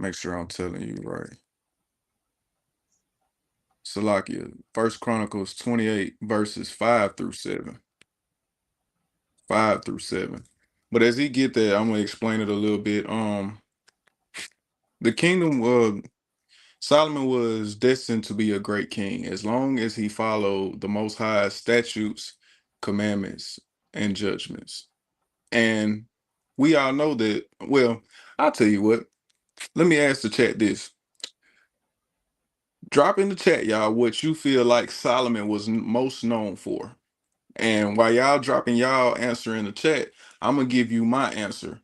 Make sure I'm telling you right. Salakia, First Chronicles 28 verses 5 through 7. 5 through 7. But as he get there, I'm gonna explain it a little bit. The kingdom of Solomon was destined to be a great king as long as he followed the Most High's statutes, commandments, and judgments. And we all know that. Well, I'll tell you what. Let me ask the chat this. Drop in the chat, y'all, what you feel like Solomon was most known for. And while y'all dropping y'all answer in the chat, I'm gonna give you my answer.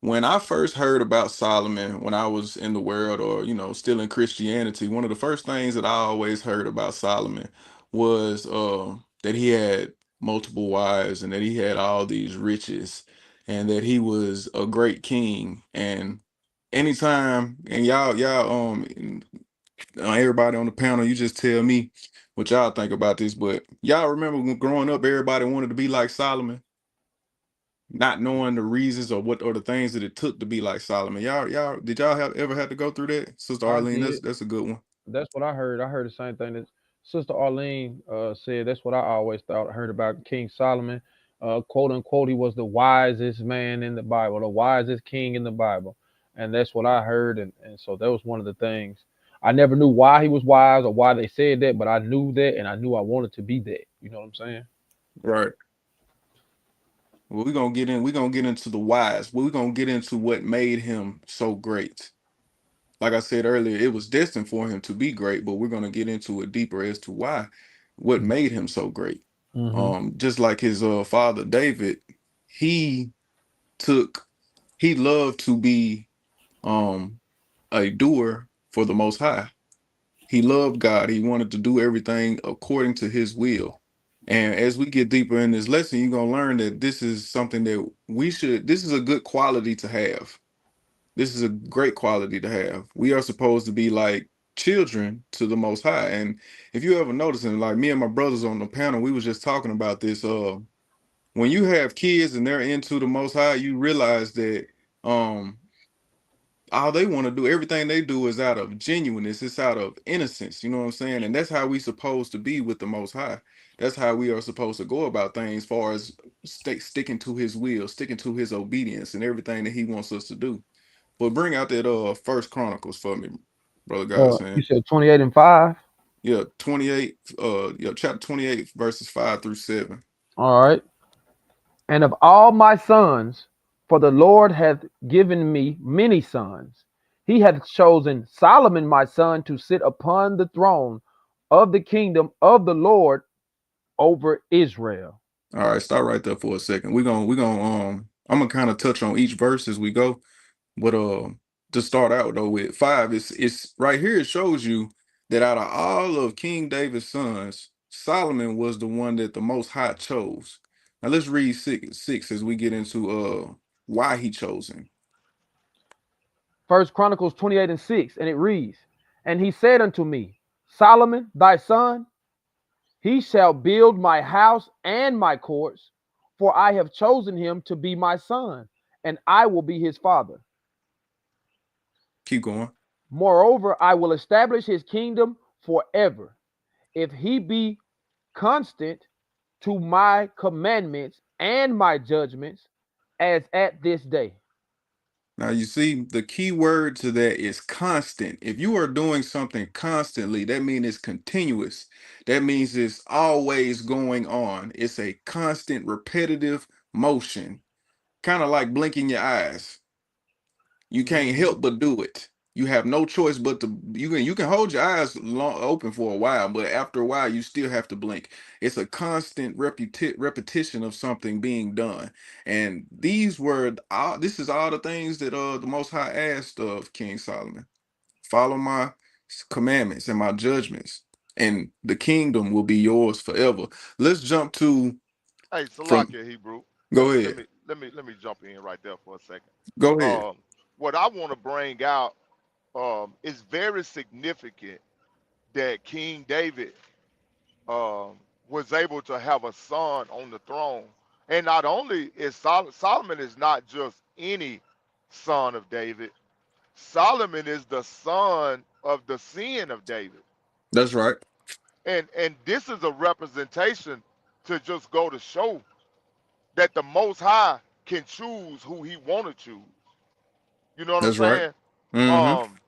When I first heard about Solomon, when I was in the world or still in Christianity, one of the first things that I always heard about Solomon was that he had multiple wives and that he had all these riches and that he was a great king. And anytime, and everybody on the panel, you just tell me what y'all think about this. But y'all remember when growing up, everybody wanted to be like Solomon, not knowing the reasons or what or the things that it took to be like Solomon. Y'all, did y'all ever had to go through that, Sister I Arlene? did. That's a good one. That's what I heard. I heard the same thing that Sister Arlene said. That's what I always thought. I heard about King Solomon. Quote unquote, he was the wisest man in the Bible, the wisest king in the Bible. And that's what I heard. And so that was one of the things. I never knew why he was wise or why they said that, but I knew that and I knew I wanted to be that. You know what I'm saying? Right. Well, we're gonna get into the whys. We're gonna get into what made him so great. Like I said earlier, it was destined for him to be great, but we're gonna get into it deeper as to why, what made him so great. Mm-hmm. Just like his father David, he took he loved to be um a doer for the Most High. He loved God. He wanted to do everything according to his will. And as we get deeper in this lesson, you're gonna learn that this is something that this is a good quality to have. This is a great quality to have. We are supposed to be like children to the Most High. And if you ever notice, and like me and my brothers on the panel, we was just talking about this. When you have kids and they're into the Most High, you realize that um all they want to do, everything they do is out of genuineness, it's out of innocence, you know what I'm saying? And that's how we supposed to be with the Most High. That's how we are supposed to go about things, far as sticking to his will, sticking to his obedience and everything that he wants us to do. But bring out that First Chronicles for me, brother guys, You man. said 28 and 5. Yeah, 28, chapter 28, verses 5 through 7. All right. And of all my sons, for the Lord hath given me many sons, he hath chosen Solomon my son to sit upon the throne of the kingdom of the Lord over Israel. All right, stop right there for a second. We're gonna I'm gonna kind of touch on each verse as we go. But to start out though with five, it's right here. It shows you that out of all of King David's sons, Solomon was the one that the Most High chose. Now let's read six as we get into why he chose him. First Chronicles 28 and 6, and it reads, And he said unto me, Solomon, thy son, he shall build my house and my courts, for I have chosen him to be my son, and I will be his father. Keep going. Moreover, I will establish his kingdom forever, if he be constant to my commandments and my judgments, as at this day. Now you see the key word to that is constant. If you are doing something constantly, that means it's continuous. That means it's always going on. It's a constant, repetitive motion, kind of like blinking your eyes. You can't Mm-hmm. help but do it. You have no choice but to you can hold your eyes open for a while, but after a while you still have to blink. It's a constant repetition of something being done. And these were all this is all the things that the Most High asked of King Solomon. Follow my commandments and my judgments, and the kingdom will be yours forever. Let's jump to Hey, from Salakia Hebrew. go Let ahead. me let me jump in right there for a second. Go ahead. Um, what I want to bring out is very significant that King David um, was able to have a son on the throne, and not only is Solomon is not just any son of David. Solomon is the son of the sin of David. That's right. And this is a representation to just go to show that the Most High can choose who He want to choose. You know what I'm That's right. saying? Mm-hmm. Um,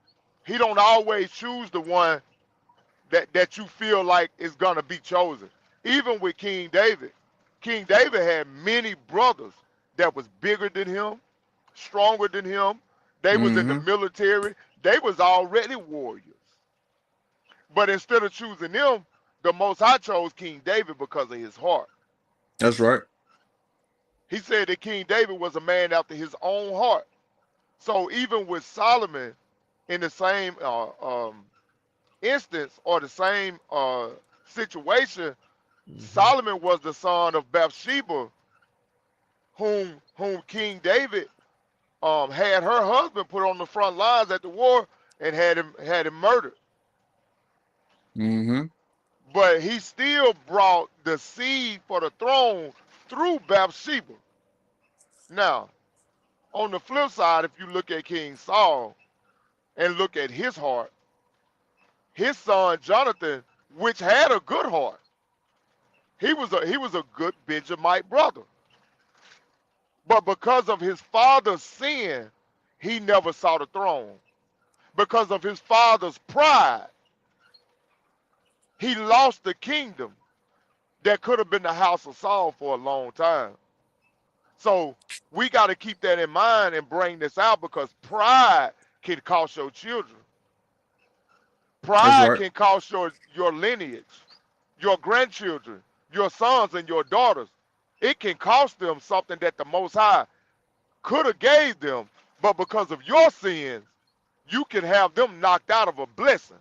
He don't always choose the one that you feel like is gonna be chosen. Even with King David had many brothers that was bigger than him, stronger than him. They was in the Mm-hmm. military. They was already warriors. But instead of choosing them, the Most High chose King David because of his heart. That's right. He said that King David was a man after his own heart. So even with Solomon, in the same instance or the same situation, Hmm. Solomon was the son of Bathsheba, whom King David had her husband put on the front lines at the war and had him murdered. Mm-hmm. But he still brought the seed for the throne through Bathsheba. Now, on the flip side, if you look at King Saul and look at his heart, his son Jonathan, which had a good heart, he was a good Benjamite brother. But because of his father's sin, he never saw the throne. Because of his father's pride, he lost the kingdom that could have been the house of Saul for a long time. So we got to keep that in mind and bring this out because pride can cost your children. That's Pride right. can cost your lineage, your grandchildren, your sons and your daughters. It can cost them something that the Most High could have gave them, but because of your sins, you can have them knocked out of a blessing.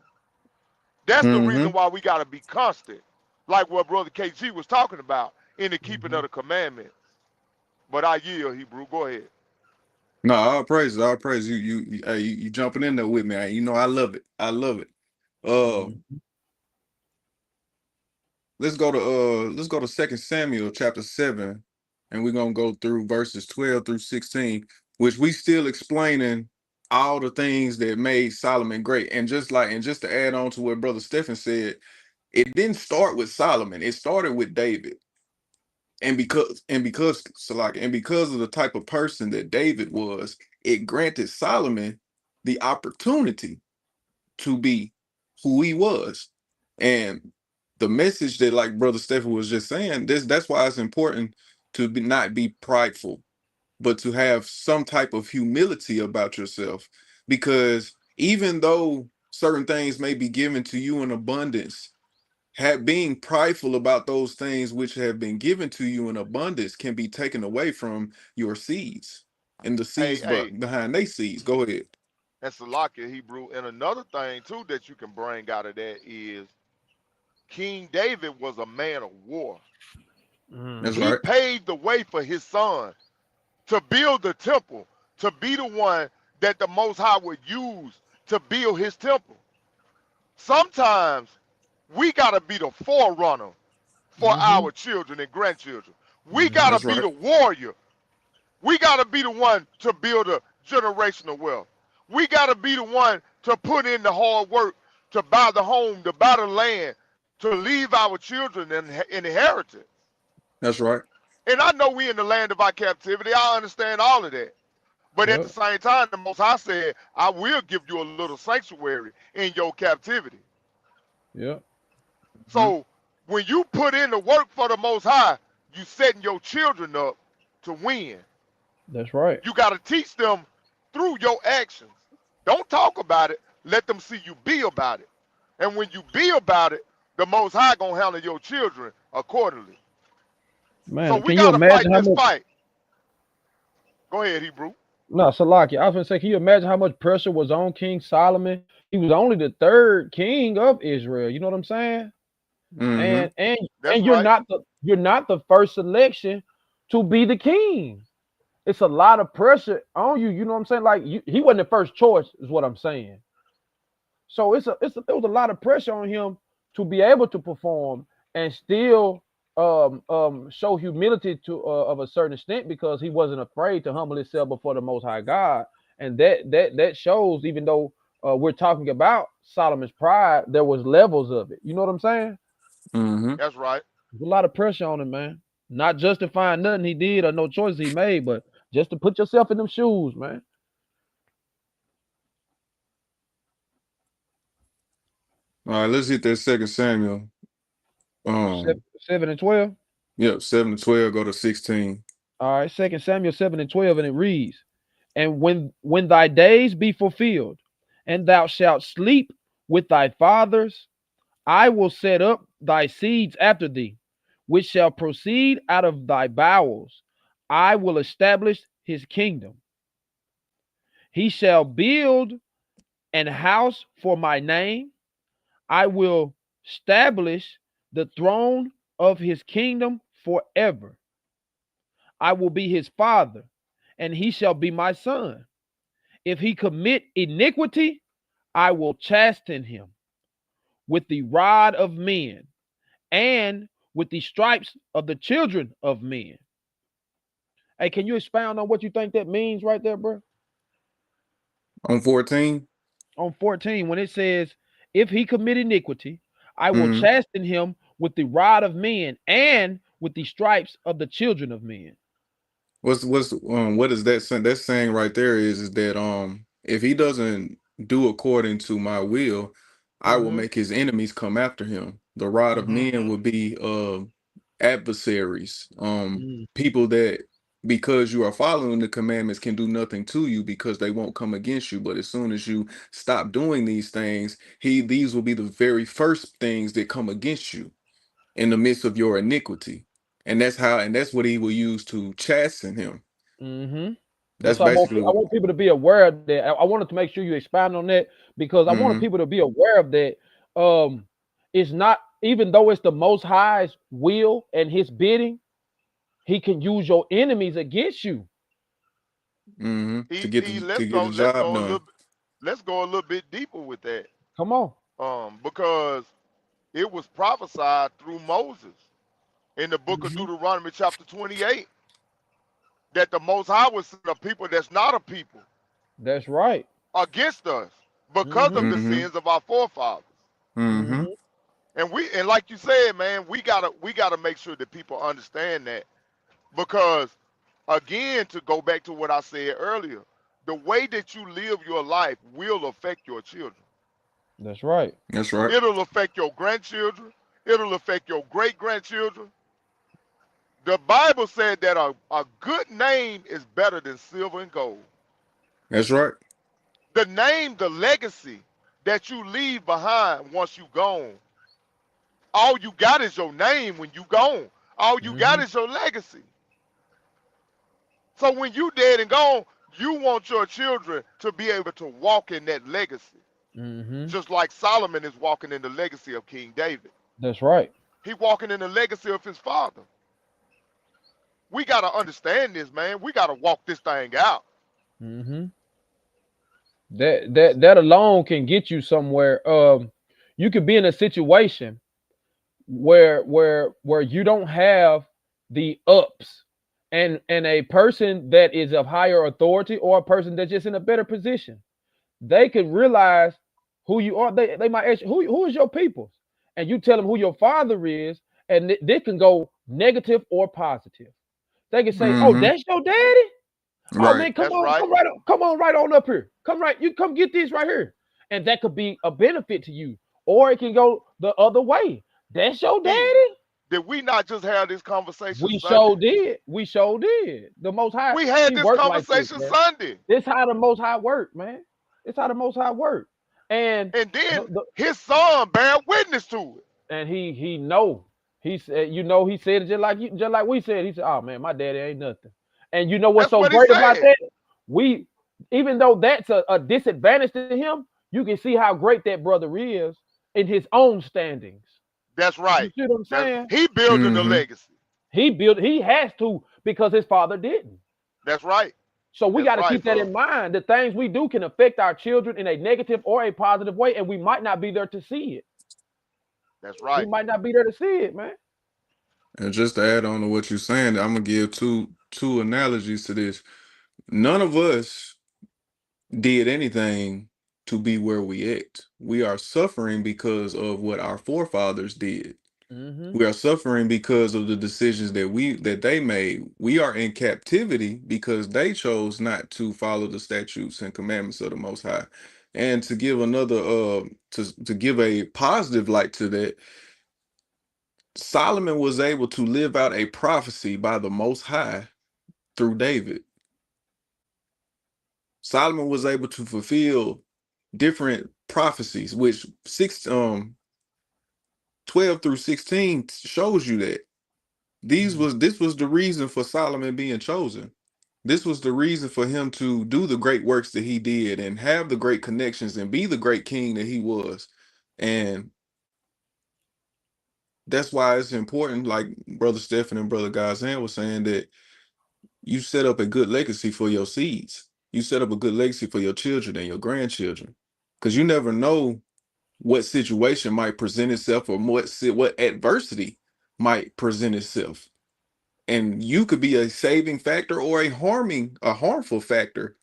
That's the Mm-hmm. reason why we got to be constant, like what Brother KG was talking about in the keeping of Hmm. the commandments. But I yield, Hebrew. Go ahead. No, all praise, all praise. You jumping in there with me. You know, I love it. I love it. Uh, Hmm. let's go to Second Samuel chapter 7, and we're gonna go through verses 12 through 16, which we still explaining all the things that made Solomon great. And just to add on to what Brother Stephen said, it didn't start with Solomon, it started with David. And because of the type of person that David was, it granted Solomon the opportunity to be who he was. And the message that, like Brother Stephen was just saying, that's why it's important to not be prideful, but to have some type of humility about yourself. Because even though certain things may be given to you in abundance, being prideful about those things which have been given to you in abundance can be taken away from your seeds and the Hey, seeds hey, behind they seeds. Go ahead. and Salakia Hebrew. And another thing too that you can bring out of that is King David was a man of war. That's Hmm. He right. paved the way for his son to build the temple, to be the one that the Most High would use to build his temple. Sometimes we got to be the forerunner for Hmm. our children and grandchildren. We got to Hmm. That's be right. the warrior. We got to be the one to build a generational wealth. We got to be the one to put in the hard work to buy the home, to buy the land, to leave our children an inheritance. That's right. And I know we in the land of our captivity. I understand all of that. But at the Yep. same time, the Most High said, I will give you a little sanctuary in your captivity. Yep. Mhm. So when you put in the work for the Most High, you setting your children up to win. That's right. You got to teach them through your actions. Don't talk about it. Let them see you be about it. And when you be about it, the Most High gonna handle your children accordingly. So Man, we can you got to fight imagine how this much? fight. Go ahead, Hebrew. No, Salaki. I was gonna say, can you imagine how much pressure was on King Solomon? He was only the third king of Israel. You know what I'm saying? Mm-hmm. And and That's and you're right. not the first selection to be the king. It's a lot of pressure on you. You know what I'm saying? Like he wasn't the first choice, is what I'm saying. So there was a lot of pressure on him to be able to perform and still show humility to of a certain extent because he wasn't afraid to humble himself before the Most High God And that shows, even though we're talking about Solomon's pride, there was levels of it. You know what I'm saying? Mm-hmm. That's right. There's a lot of pressure on him, man. Not justifying nothing he did or no choice he made, but just to put yourself in them shoes, man. All right, let's hit that Second Samuel. 7 and 12. Yep, 7-12, go to 16. All right, 2 Samuel 7 and 12, and it reads, and when thy days be fulfilled, and thou shalt sleep with thy fathers, I will set up thy seeds after thee, which shall proceed out of thy bowels. I will establish his kingdom. He shall build an house for my name. I will establish the throne of his kingdom forever. I will be his father, and he shall be my son. If he commit iniquity, I will chasten him with the rod of men and with the stripes of the children of men. Hey, can you expound on what you think that means right there, bro? On 14? On 14, when it says, if he commit iniquity, I will Mhm. chasten him with the rod of men and with the stripes of the children of men. What is that saying? That's saying right there is that if he doesn't do according to my will, I will make his enemies come after him. The rod of men will be adversaries, people that, because you are following the commandments, can do nothing to you because they won't come against you. But as soon as you stop doing these things, these will be the very first things that come against you in the midst of your iniquity. And that's what he will use to chasten him. Mm-hmm. That's That's why basically I what. want people to be aware of that. I wanted to make sure you expand on that because I wanted Hmm. people to be aware of that. It's not, even though it's the Most High's will and His bidding, He can use your enemies against you. Hmm. To get E to get the job done. let's go a little bit deeper with that. Come on. Because it was prophesied through Moses in the book of Mhm. Deuteronomy chapter 28 that the Most High would send a people that's not a people That's right. against us because of Mm-hmm. the Hmm. sins of our forefathers. Hmm. Mm-hmm. And like you said, man, we gotta make sure that people understand that because again, to go back to what I said earlier, the way that you live your life will affect your children. That's right. That's right. It'll affect your grandchildren. It'll affect your great grandchildren. The Bible said that a good name is better than silver and gold. That's right. The name, the legacy that you leave behind once you gone, all you got is your name when you gone. All you got Mm-hmm. is your legacy. So when you dead and gone, you want your children to be able to walk in that legacy. Mm-hmm. Just like Solomon is walking in the legacy of King David. That's right. He walking in the legacy of his father. We got to understand this, man. We got to walk this thing out. Mm-hmm. That alone can get you somewhere. You could be in a situation where you don't have the ups, and a person that is of higher authority or a person that's just in a better position, they could realize who you are. They might ask you, who is your people, and you tell them who your father is, and they can go negative or positive. They can say, oh, Hmm. that's your daddy. Oh Right. man, That's right. come on right on up here. You come get this right here. And that could be a benefit to you. Or it can go the other way. That's your E, daddy. did we not just have this conversation We Sunday? sure did. We sure did. The most high, We had he this worked like this, conversation man. Sunday. This how the most high work, man. It's how the most high work. And And then the, his son bear witness to it. and he know. He said, he said it just like we said. He said, oh man, my daddy ain't nothing. And you know what's That's so what he great about said. that? We, even though that's a disadvantage to him, you can see how great that brother is in his own standings. That's You right. see what I'm That saying? he building the Hmm. legacy. He has to because his father didn't. That's right. So we That's got to right, keep that bro. in mind. The things we do can affect our children in a negative or a positive way, and we might not be there to see it. That's We right. might not be there to see it, man. And just to add on to what you're saying, I'm gonna give two analogies to this. None of us did anything to be where we at. We are suffering because of what our forefathers did. Mm-hmm. We are suffering because of the decisions that they made. We are in captivity because they chose not to follow the statutes and commandments of the Most High. And to give another to give a positive light to that, Solomon was able to live out a prophecy by the Most High through David. Solomon was able to fulfill different prophecies, which 12 through 16 shows you that this was the reason for Solomon being chosen. This was the reason for him to do the great works that he did and have the great connections and be the great king that he was. And that's why it's important, like Brother Stephen and Brother Gazan was saying, that you set up a good legacy for your seeds. You set up a good legacy for your children and your grandchildren. Because you never know what situation might present itself or what adversity might present itself. And you could be a saving factor or a harmful factor,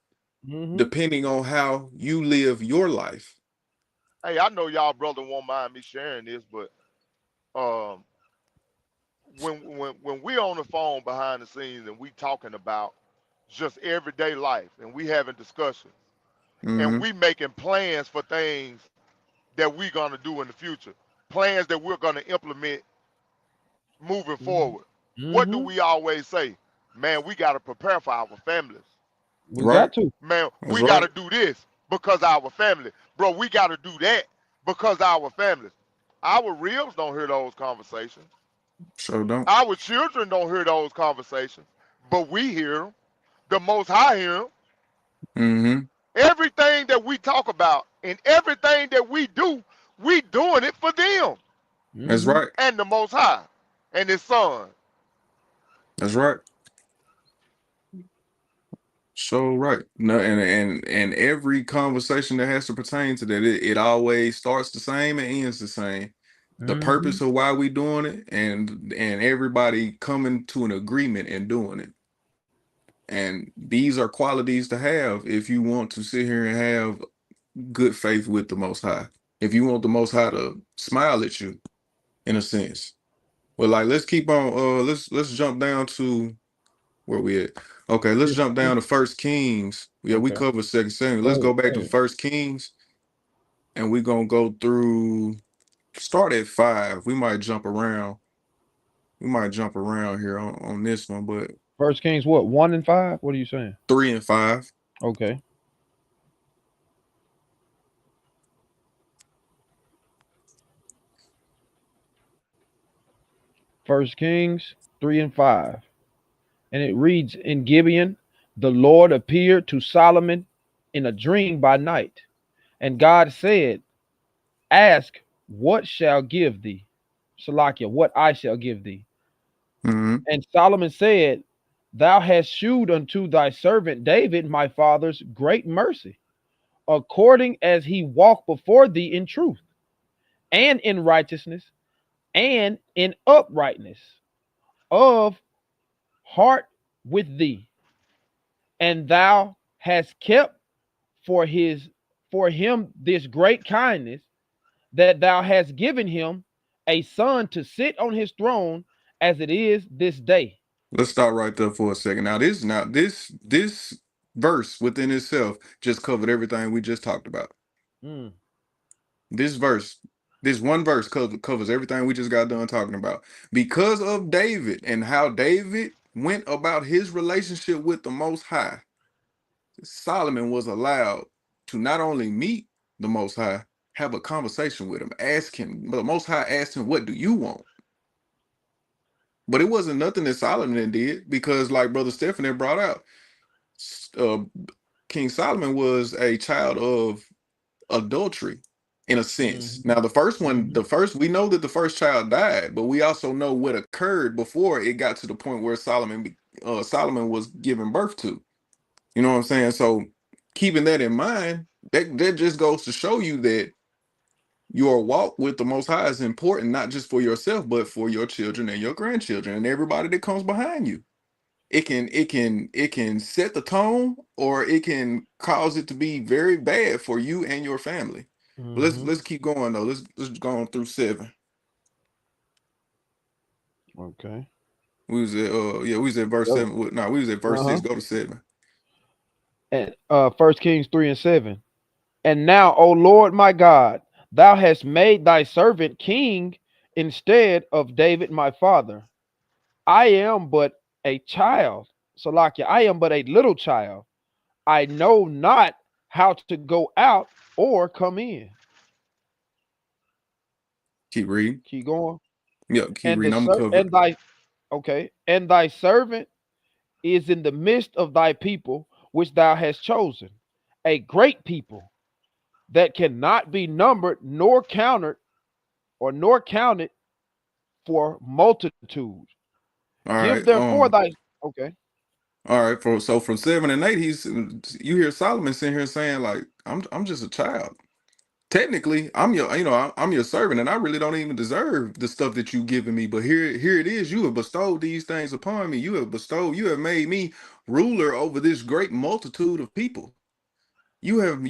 Mm-hmm. depending on how you live your life. Hey, I know y'all brother won't mind me sharing this, but um, when we on the phone behind the scenes and we talking about just everyday life and we having discussions and Hmm. we making plans for things that we gonna do in the future, plans that we're gonna implement moving forward. What do Mm-hmm. we always say? Man, we gotta prepare for our families. We Right? got to. Man, That's we right. gotta do this because our family. Bro, we gotta do that because our families. Our ribs don't hear those conversations. So don't. Our children don't hear those conversations, but we hear them. The Most High hear them. Hmm. Everything that we talk about and everything that we doing it for them That's Mm-hmm. right. and the Most High and His Son. That's right. So right. No, and every conversation that has to pertain to that, it always starts the same and ends the same. The Mm-hmm. purpose of why we doing it, and everybody coming to an agreement and doing it. And these are qualities to have if you want to sit here and have good faith with the Most High. If you want the Most High to smile at you, in a sense. Well, like let's keep on. Let's jump down to where we at. Okay, let's jump down to First Kings. Yeah, we Okay. covered Second Samuel. Go Let's ahead. go back Go to ahead. First Kings, and we're gonna go through. Start at 5. We might jump around. We might jump around here on this one, but First Kings, what, 1 and 5? What are you saying? 3 and 5. Okay. First Kings 3 and 5. And it reads, in Gibeon, the Lord appeared to Solomon in a dream by night. And God said, ask what shall give thee. Salakia, what I shall give thee. Mm-hmm. And Solomon said, thou hast shewed unto thy servant David, my father's, great mercy, according as he walked before thee in truth and in righteousness and in uprightness of heart with thee. And thou hast kept for his for him this great kindness, that thou hast given him a son to sit on his throne, as it is this day. Let's stop right there for a second. Now this verse within itself just covered everything we just talked about. Mm, This verse, this one verse covers everything we just got done talking about. Because of David and how David went about his relationship with the Most High, Solomon was allowed to not only meet the Most High, have a conversation with him, ask him. The Most High asked him, "What do you want?" But it wasn't nothing that Solomon did because, like Brother Stephanie brought out, uh, King Solomon was a child of adultery in a sense. mhm, Now the first one, mhm, we know that the first child died, but we also know what occurred before it got to the point where Solomon was given birth to. You know what I'm saying? So keeping that in mind, that just goes to show you that your walk with the Most High is important, not just for yourself, but for your children and your grandchildren and everybody that comes behind you. it can set the tone, or it can cause it to be very bad for you and your family. But Mm-hmm. let's keep going though. Let's go on through 7. Okay. We was at we was at verse Yep. 7. No, we was at verse 6. Uh-huh. Go to 7. And 1 Kings 3:7. And now, O Lord my God, thou hast made thy servant king instead of David my father. I am but a child. Salakia, I am but a little child. I know not how to go out or come in. Keep reading. Keep going. Yep, keep And reading. I'm gonna cover it. and thy okay, and thy servant is in the midst of thy people which thou hast chosen, a great people that cannot be numbered nor counted for multitude. All Give right. therefore thy okay. All right. From 7 and 8, you hear Solomon sitting here saying like, I'm just a child. Technically, I'm your servant, and I really don't even deserve the stuff that you've given me. But here it is. You have bestowed these things upon me. You have made me ruler over this great multitude of people. You have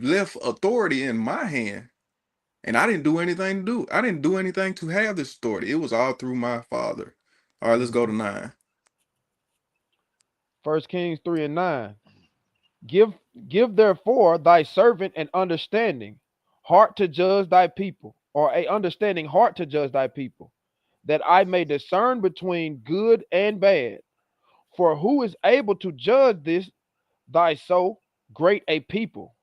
left authority in my hand, and I didn't do anything to do. I didn't do anything to have this authority. It was all through my father. All right, let's go to Mhm. 9. 1 Kings 3:9. Give give therefore thy servant an understanding, heart to judge thy people, or a understanding heart to judge thy people, that I may discern between good and bad. For who is able to judge this thy so great a people?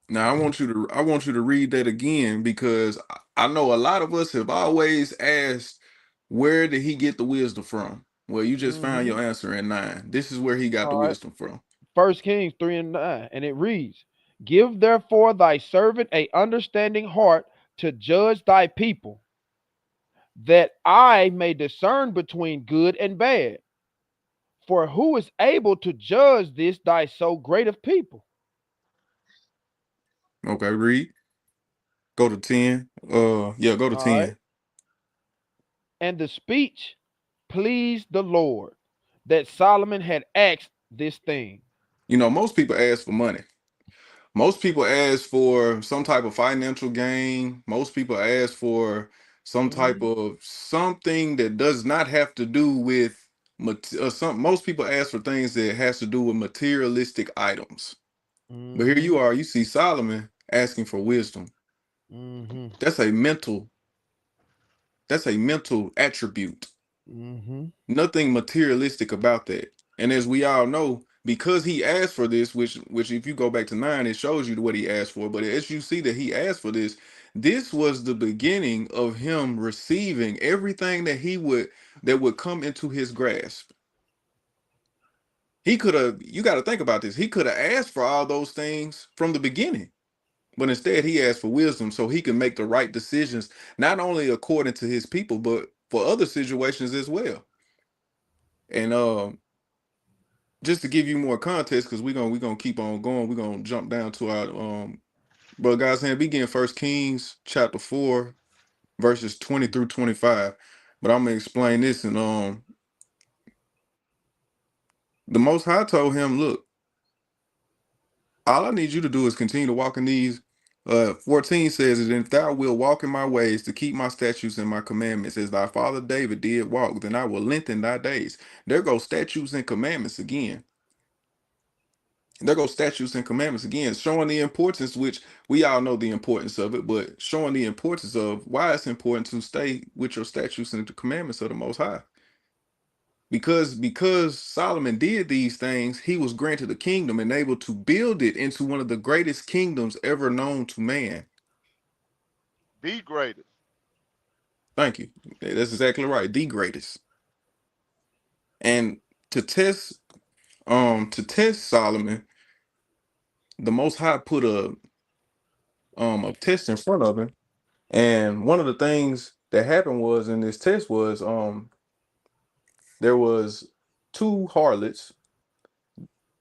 Now I want you to read that again, because I know a lot of us have always asked, where did he get the wisdom from? Well, you just found Mm-hmm. your answer in 9. This is where he got the All right. wisdom from. 1 Kings 3:9, and it reads, Give therefore thy servant a understanding heart to judge thy people, that I may discern between good and bad. For who is able to judge this thy so great of people? Okay, read. Go to 10. Yeah, go to All right. 10. And the speech pleased the Lord that Solomon had asked this thing. Most people ask for money. Most people ask for some type of financial gain. Most people ask for some type Mm-hmm. of something that does not have to do with some. Most people ask for things that has to do with materialistic items. But here Mm-hmm. you are, you see Solomon asking for wisdom. Mm-hmm. That's a mental, that's a mental attribute. Mm-hmm. Nothing materialistic about that. And as we all know, because he asked for this, which if you go back to 9, it shows you what he asked for. But as you see that he asked for this, this was the beginning of him receiving everything that would come into his grasp. He could have, you got to think about this. He could have asked for all those things from the beginning. But instead, he asked for wisdom so he can make the right decisions, not only according to his people, but for other situations as well. And just to give you more context, because we're gonna keep on going. We're gonna jump down to our but guys, and begin First Kings chapter 4, verses 20 through 25. But I'm gonna explain this, and the Most High told him, "Look, all I need you to do is continue to walk in these." 14 says, "And if thou wilt walk in my ways to keep my statutes and my commandments, as thy father David did walk, then I will lengthen thy days." There go statutes and commandments again. There go statutes and commandments again, showing the importance, which we all know the importance of it, but showing the importance of why it's important to stay with your statutes and the commandments of the Most High. Because Solomon did these things, he was granted a kingdom and able to build it into one of the greatest kingdoms ever known to man. The greatest. Thank you. That's exactly right. The greatest. And to test Solomon, the Most High put a test in front of him. And one of the things that happened was in this test was there was two harlots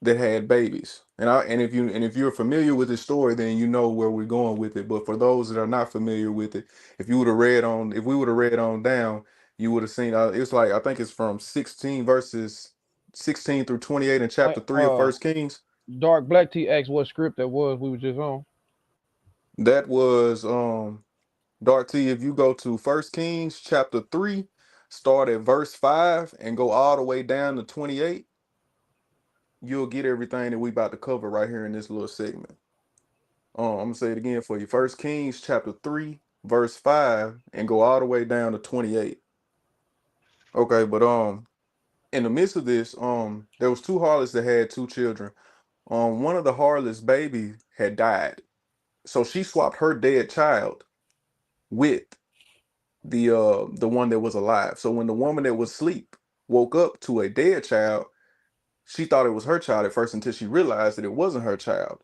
that had babies. And if you're familiar with this story, then you know where we're going with it. But for those that are not familiar with it, if we would have read on down, you would have seen it's like, I think it's from 16 verses. 16 through 28 in chapter 3 of First Kings. Dark Black T asked what script that was we were just on. That was Dark T, if you go to First Kings chapter 3, start at verse 5 and go all the way down to 28, you'll get everything that we about to cover right here in this little segment. I'm gonna say it again for you. First Kings chapter 3, verse 5, and go all the way down to 28. Okay, but in the midst of this, there was two harlots that had two children. One of the harlots' baby had died, so she swapped her dead child with the one that was alive. So when the woman that was asleep woke up to a dead child, she thought it was her child at first until she realized that it wasn't her child.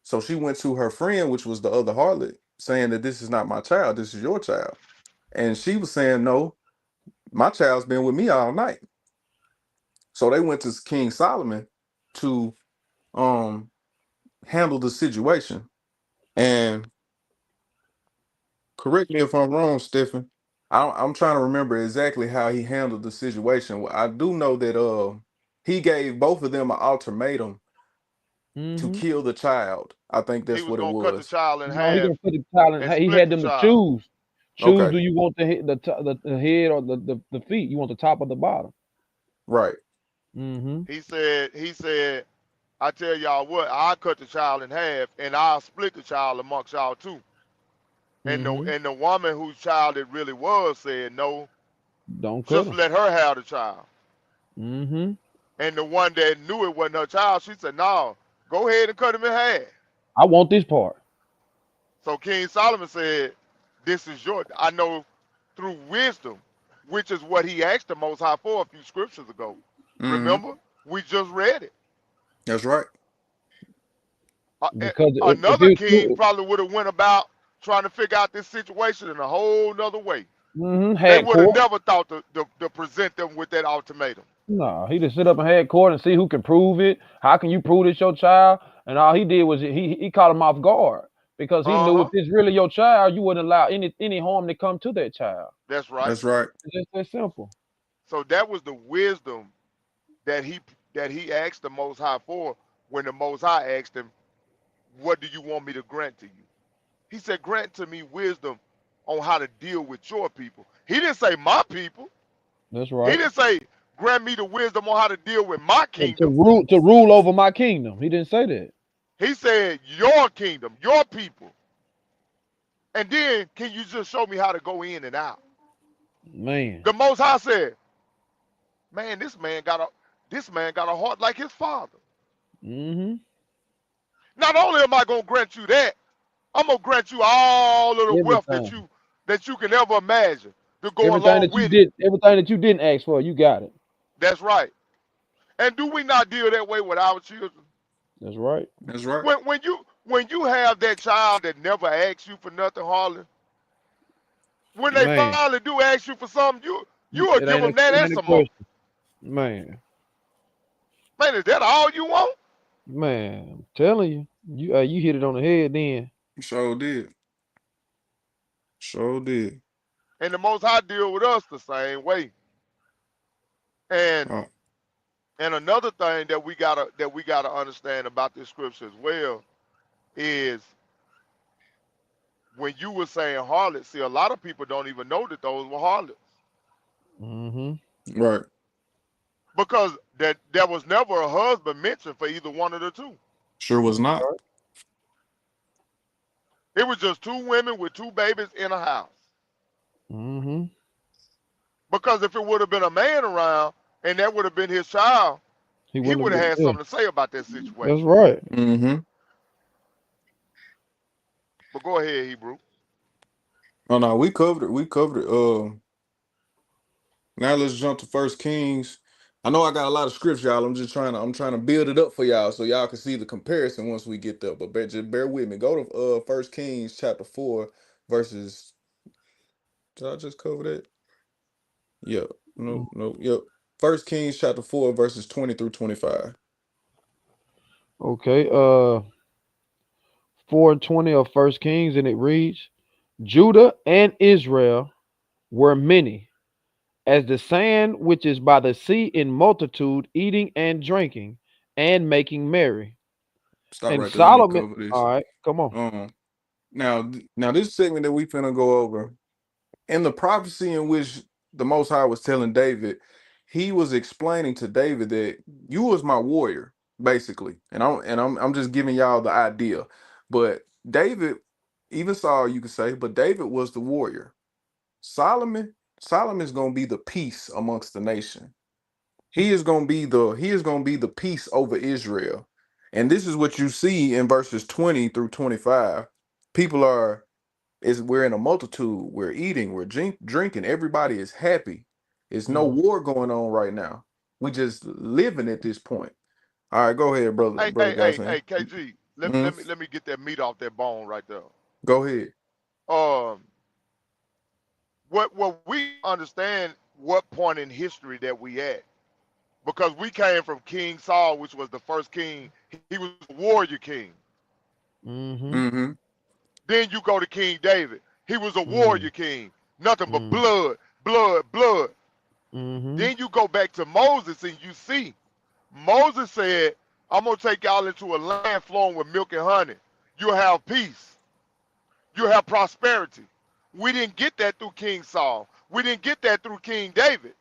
So she went to her friend, which was the other harlot, saying that this is not my child, this is your child. And she was saying, no, my child's been with me all night. So they went to King Solomon to handle the situation. And correct me if I'm wrong, Stephen. I'm trying to remember exactly how he handled the situation. Well, I do know that he gave both of them an ultimatum to kill the child. I think He that's was what it gonna cut the was. child in No, he half gonna put the child in. and He split had the them to child. choose. Okay. Do you want the head or the feet? You want the top or the bottom? Right. Mm-hmm. He said, I tell y'all what, I'll cut the child in half and I'll split the child amongst y'all too. And the woman whose child it really was said, no, Don't cut just him. let her have the child. Mm-hmm. And the one that knew it wasn't her child, she said, no, go ahead and cut him in half. I want this part. So King Solomon said, this is your, I know through wisdom, which is what he asked the Most High for a few scriptures ago. Remember? We just read it. That's right. Because Another king probably would have went about trying to figure out this situation in a whole nother way. They had would have court. never thought to present them with that ultimatum. No, he just sit up and had court and see who can prove it. How can you prove it's your child? And all he did was he caught him off guard because he knew if it's really your child, you wouldn't allow any harm to come to that child. That's right. That's right. It's just that simple. So that was the wisdom that he asked the Most High for when the Most High asked him, what do you want me to grant to you? He said, grant to me wisdom on how to deal with your people. He didn't say my people. That's right. He didn't say, grant me the wisdom on how to deal with my kingdom. To rule over my kingdom. He didn't say that. He said, your kingdom, your people. And then, can you just show me how to go in and out? Man. The Most High said, man, this man got a heart like his father. Not only am I going to grant you that, I'm going to grant you all of the wealth that you can ever imagine to go along with it. Everything that you didn't ask for, you got it. That's right. And do we not deal that way with our children? That's right. That's right. When you have that child that never asks you for nothing, Harlan, when they finally do ask you for something, you will give them that and some more. Man, is that all you want? Man, I'm telling you, you hit it on the head then. Sure did. Sure did. And the Most High deal with us the same way. And another thing that we gotta understand about this scripture as well is when you were saying harlots, see, a lot of people don't even know that those were harlots. Right. Because there was never a husband mentioned for either one of the two. Sure was not. It was just two women with two babies in a house. Because if it would have been a man around and that would have been his child, he would have had something to say about that situation. That's right. But go ahead, Hebrew. Oh no, we covered it. Now let's jump to First Kings. I know I got a lot of scripts, y'all. I'm trying to build it up for y'all so y'all can see the comparison once we get there. But just bear with me. Go to First Kings chapter 4, verses. Did I just cover that? Yep. No. Yep. First Kings chapter 4, verses 20 through 25. Okay. 4:20 of First Kings, and it reads, Judah and Israel were many, as the sand which is by the sea in multitude, eating and drinking, and making merry. Stop And right there. Let me Solomon, cover all this. right, come on. Now this segment that we finna go over, in the prophecy in which the Most High was telling David, he was explaining to David that you was my warrior, basically. And I'm just giving y'all the idea. But David, even Saul, you could say, but David was the warrior. Solomon's gonna be the peace amongst the nation. He is gonna be the peace over Israel. And this is what you see in verses 20 through 25. People are is we're in a multitude, we're eating, we're drinking, everybody is happy. It's no Mhm. war going on right now. We just living at this point. All right, go ahead, Hey, brother hey, guys, hey, man. hey, KG. Mhm. Let me get that meat off that bone right there. Go ahead. Um, what we understand what point in history that we at, because we came from King Saul, which was the first king. He was a warrior king. Mhm. Mm-hmm. Then you go to King David. He was a warrior Mhm. king. Nothing but Mhm. blood, blood, blood. Mhm. Then you go back to Moses and you see Moses said, I'm going to take y'all into a land flowing with milk and honey. You'll have peace. You'll have prosperity. We didn't get that through King Saul. We didn't get that through King David.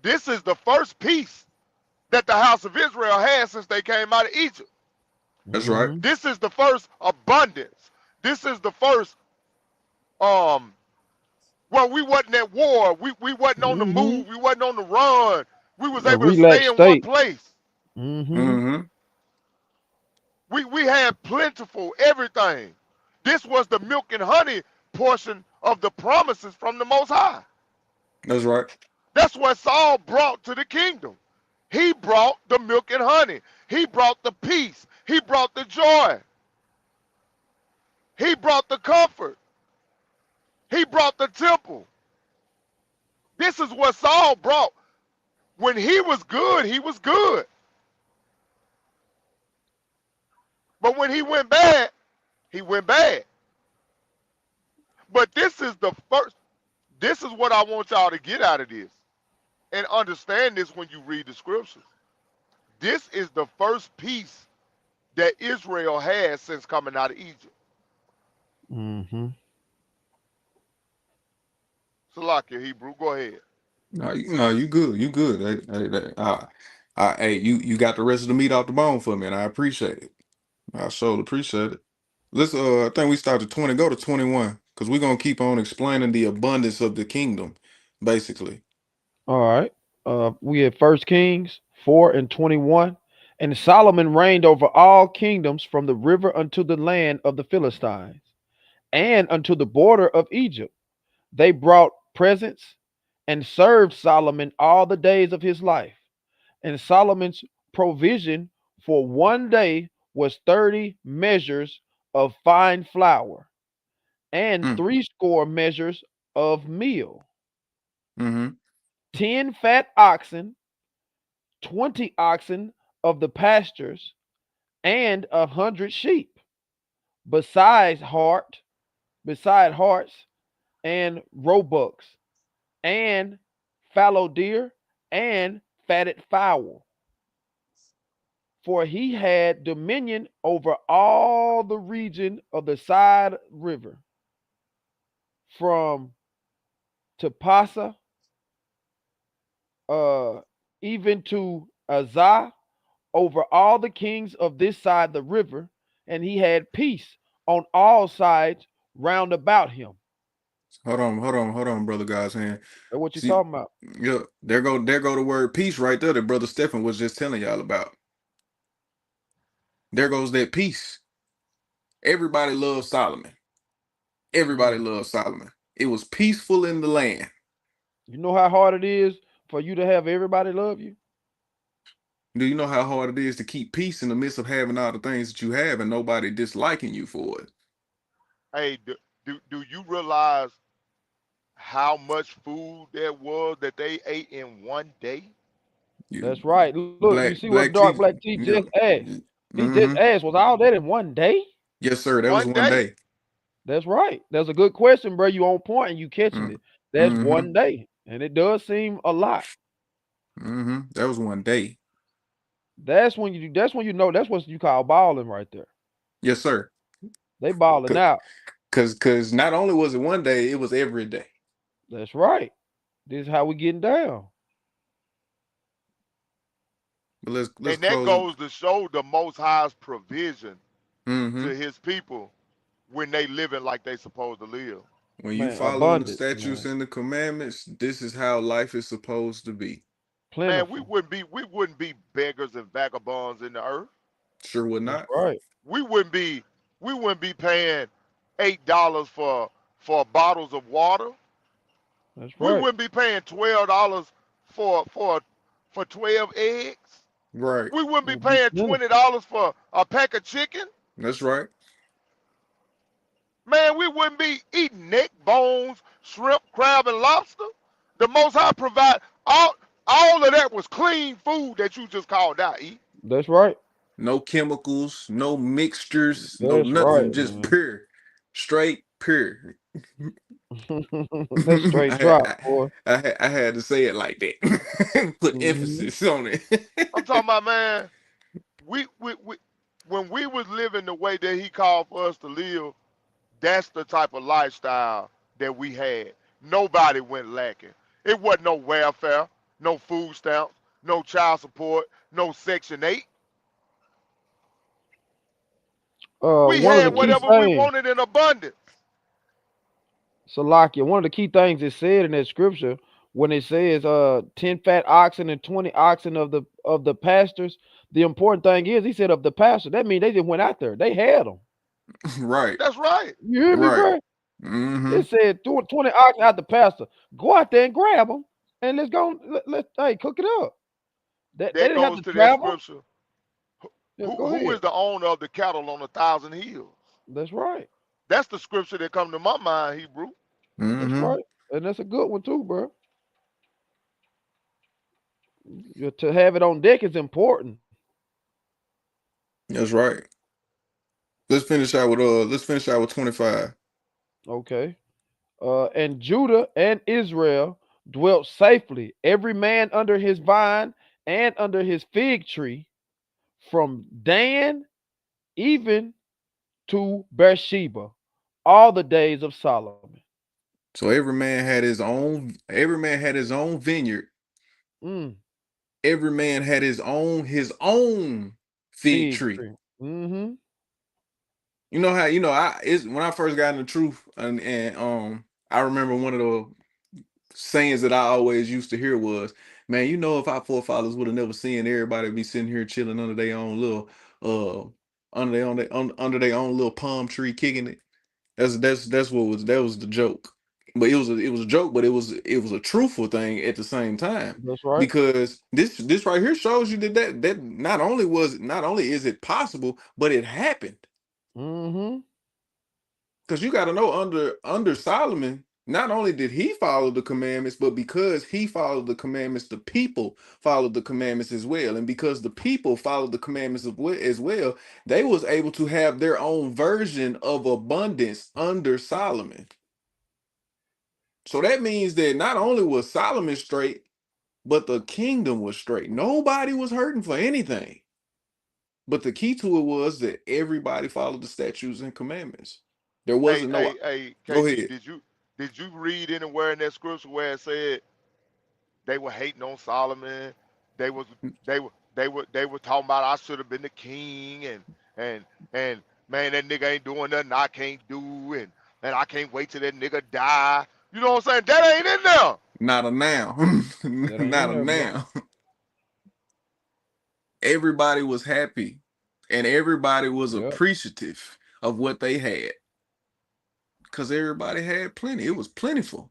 This is the first peace that the house of Israel had since they came out of Egypt. That's right. Mhm. This is the first abundance. This is the first, um, well, we wasn't at war. We wasn't on the Mhm. move. We wasn't on the run. We was A able to stay relaxed in one state. place. Mhm. Mm-hmm. We had plentiful everything. This was the milk and honey portion of the promises from the Most High. That's right. That's what Saul brought to the kingdom. He brought the milk and honey. He brought the peace. He brought the joy. He brought the comfort. He brought the temple. This is what Saul brought. When he was good, he was good. But when he went bad, he went bad. But this is the first, this is what I want y'all to get out of this and understand this when you read the scriptures. This is the first peace that Israel has since coming out of Egypt. Mhm. Salakia Hebrew, go ahead. No, you good. You good. Hey, you got the rest of the meat off the bone for me, and I appreciate it. I sure appreciate it. Let's I think we start at 20, go to 21, because we're gonna keep on explaining the abundance of the kingdom, basically. All right. We have First Kings 4:21. And Solomon reigned over all kingdoms from the river unto the land of the Philistines, and unto the border of Egypt. They brought presents and served Solomon all the days of his life. And Solomon's provision for one day was 30 measures of fine flour, and Mm, 60 measures of meal, mm-hmm. 10 fat oxen, 20 oxen of the pastures, and 100 sheep, besides harts and roebucks, and fallow deer, and fatted fowl. For he had dominion over all the region of the side river, from Tapasa, uh, even to Azah, over all the kings of this side the river, and he had peace on all sides round about him. Hold on, brother guys. And That's what you see, talking about. yeah, there go the word peace right there that brother Stephen was just telling y'all about. There goes that peace. Everybody loves Solomon. Everybody Mm. loves Solomon. It was peaceful in the land. You know how hard it is for you to have everybody love you? Do you know how hard it is to keep peace in the midst of having all the things that you have and nobody disliking you for it? Hey, do you realize how much food there was that they ate in one day? You That's right. Look, you see what black Dark tea. Black T Yeah. just asked? He just Mm-hmm. asked, was all that in one day? Yes, sir. That was One one day. day. That's right. That's a good question, bro. You on point and you catching Mm-hmm. it. That's Mm-hmm. one day. And it does seem a lot. That was one day. That's when you know that's what you call balling right there. Yes, sir. They balling out. Cause not only was it one day, it was every day. That's right. This is how we getting down. But let's And that close it. goes to show the Most High's provision Mm-hmm. to His people when they living like they supposed to live. When you Man, following the abundance, statutes man. and the commandments, this is how life is supposed to be. Man, we Plentiful. wouldn't be beggars and vagabonds in the earth. Sure would That's not. right. We wouldn't be paying $8 for bottles of water. That's We right. wouldn't be paying $12 for 12 eggs. Right. We wouldn't be Would be paying plentiful. $20 for a pack of chicken. That's right. Man, we wouldn't be eating neck bones, shrimp, crab, and lobster. The Most High provide all of that was clean food that you just called out. Eat. That's right. No chemicals, no mixtures, no That's nothing, right, just man. pure, straight pure. That's I, straight had- drop, I, boy. I had to say it like that. Put Hmm. emphasis on it. I'm talking about, man. We when we was living the way that He called for us to live, that's the type of lifestyle that we had. Nobody went lacking. It wasn't no welfare, no food stamps, no child support, no Section 8. We One of the had key whatever we things, wanted in abundance. Salakia, one of the key things it said in that scripture when it says 10 fat oxen and 20 oxen of the pastors, the important thing is he said of the pastor. That means they just went out there. They had them. Right. That's right. You hear me, Right. bro? Mm-hmm. It said 20 oxen out the pastor. Go out there and grab them and let's go. Let's hey, cook it up. They That didn't have goes to to that travel. scripture. Yeah, Who go who ahead. is the owner of the cattle on 1,000 hills? That's right. That's the scripture that come to my mind, Hebrew. That's Mm-hmm. right. And that's a good one too, bro. To have it on deck is important. That's right. Let's finish out with 25. Okay. And Judah and Israel dwelt safely, every man under his vine and under his fig tree, from Dan even to Beersheba, all the days of Solomon. So every man had his own vineyard. Mm, Every man had his own fig fig tree. tree. Mm-hmm. You know how it's when I first got in the truth, and I remember one of the sayings that I always used to hear was, man, if our forefathers would have never seen everybody be sitting here chilling under their own little under their own little palm tree kicking it. That was the joke. But it was a joke, but it was a truthful thing at the same time. That's right. Because this right here shows you that not only is it possible, but it happened. Mm-hmm. Because you got to know under Solomon, not only did he follow the commandments, but because he followed the commandments, the people followed the commandments as well. And because the people followed the commandments as well, they was able to have their own version of abundance under Solomon. So that means that not only was Solomon straight, but the kingdom was straight. Nobody was hurting for anything. But the key to it was that everybody followed the statutes and commandments. There Hey, wasn't no. hey, hey, Go KB, ahead. did you read anywhere in that scripture where it said they were hating on Solomon? They was they were talking about I should have been the king and and man that nigga ain't doing nothing I can't do and I can't wait till that nigga die. You know what I'm saying? That ain't in there. Not a now. That ain't Not in a there, bro. now. Everybody was happy and everybody was Yep. appreciative of what they had because everybody had plenty. It was plentiful.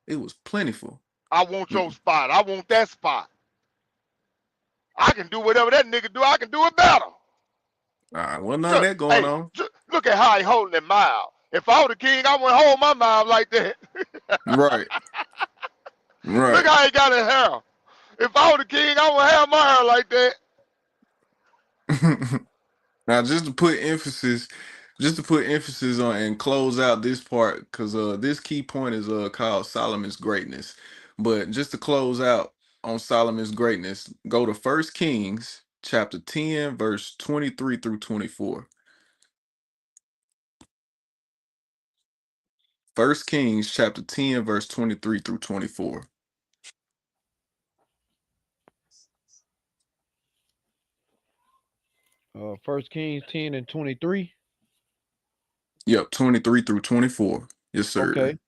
It was plentiful. I want your Mm. spot. I want that spot. I can do whatever that nigga do. I can do it better. Wasn't none of that going Hey, on. look at how he holding that mouth. If I were the king, I wouldn't hold my mouth like that. Right. Look Right. how he got his hair. If I were the king, I would have my hair like that. Now, just to put emphasis just to put emphasis on and close out this part, because this key point is called Solomon's greatness. But just to close out on Solomon's greatness, go to First Kings chapter 10, verse 23 through 24. First Kings chapter 10, verse 23 through 24. First Kings 10 and 23. Yep, 23 through 24. Yes, sir. Okay.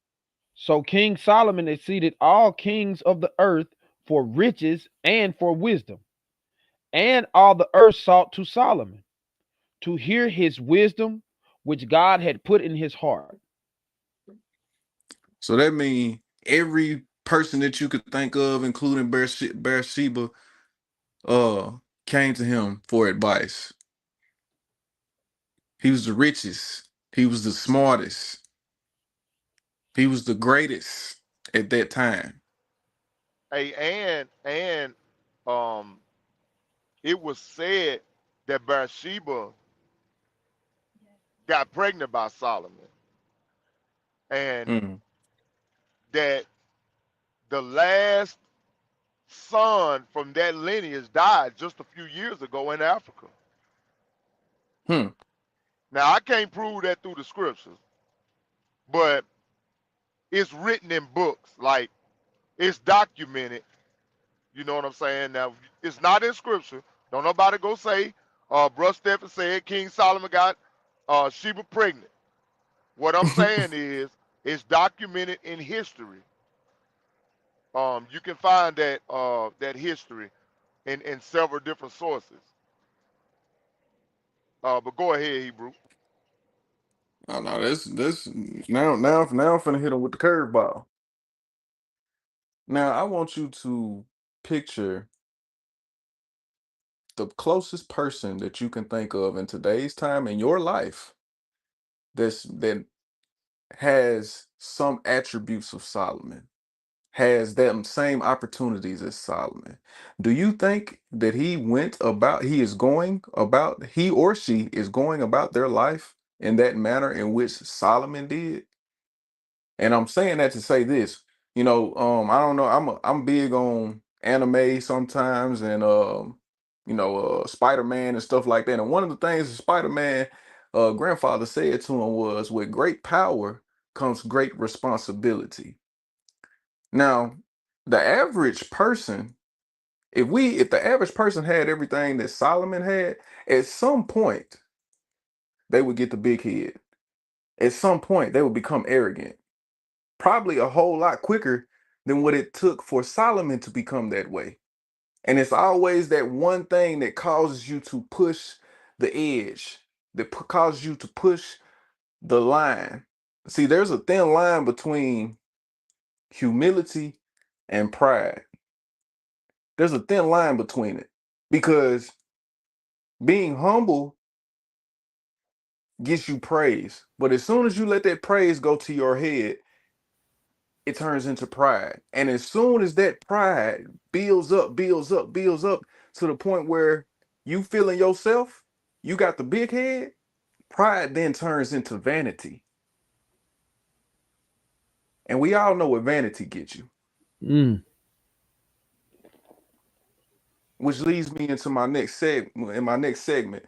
So King Solomon exceeded all kings of the earth for riches and for wisdom. And all the earth sought to Solomon to hear his wisdom, which God had put in his heart. So that means every person that you could think of, including Bathsheba, uh, came to him for advice. He was the richest. He was the smartest. He was the greatest at that time. Hey, and um, it was said that Bathsheba got pregnant by Solomon, and Mm. that the last son from that lineage died just a few years ago in Africa. Hmm. Now I can't prove that through the scriptures, but it's written in books, like it's documented. You know what I'm saying? Now it's not in scripture. Don't nobody go say, Bruh Stephen said King Solomon got Sheba pregnant. What I'm saying is it's documented in history. You can find that history in several different sources. But go ahead, Hebrew. Oh no, that's now I'm finna hit him with the curveball. Now I want you to picture the closest person that you can think of in today's time in your life that has some attributes of Solomon, has them same opportunities as Solomon. Do you think that he or she is going about their life in that manner in which Solomon did? And I'm saying that to say this, I don't know, I'm big on anime sometimes and Spider-Man and stuff like that. And one of the things Spider-Man grandfather said to him was, with great power comes great responsibility. Now, the average person, if the average person had everything that Solomon had, at some point they would get the big head. At some point they would become arrogant. Probably a whole lot quicker than what it took for Solomon to become that way. And it's always that one thing that causes you to push the edge, that causes you to push the line. See, there's a thin line between humility and pride. There's a thin line between it because being humble gets you praise. But as soon as you let that praise go to your head, it turns into pride. And as soon as that pride builds up to the point where you feeling yourself, you got the big head, pride then turns into vanity. And we all know what vanity gets you, Mm. which leads me into my next segment.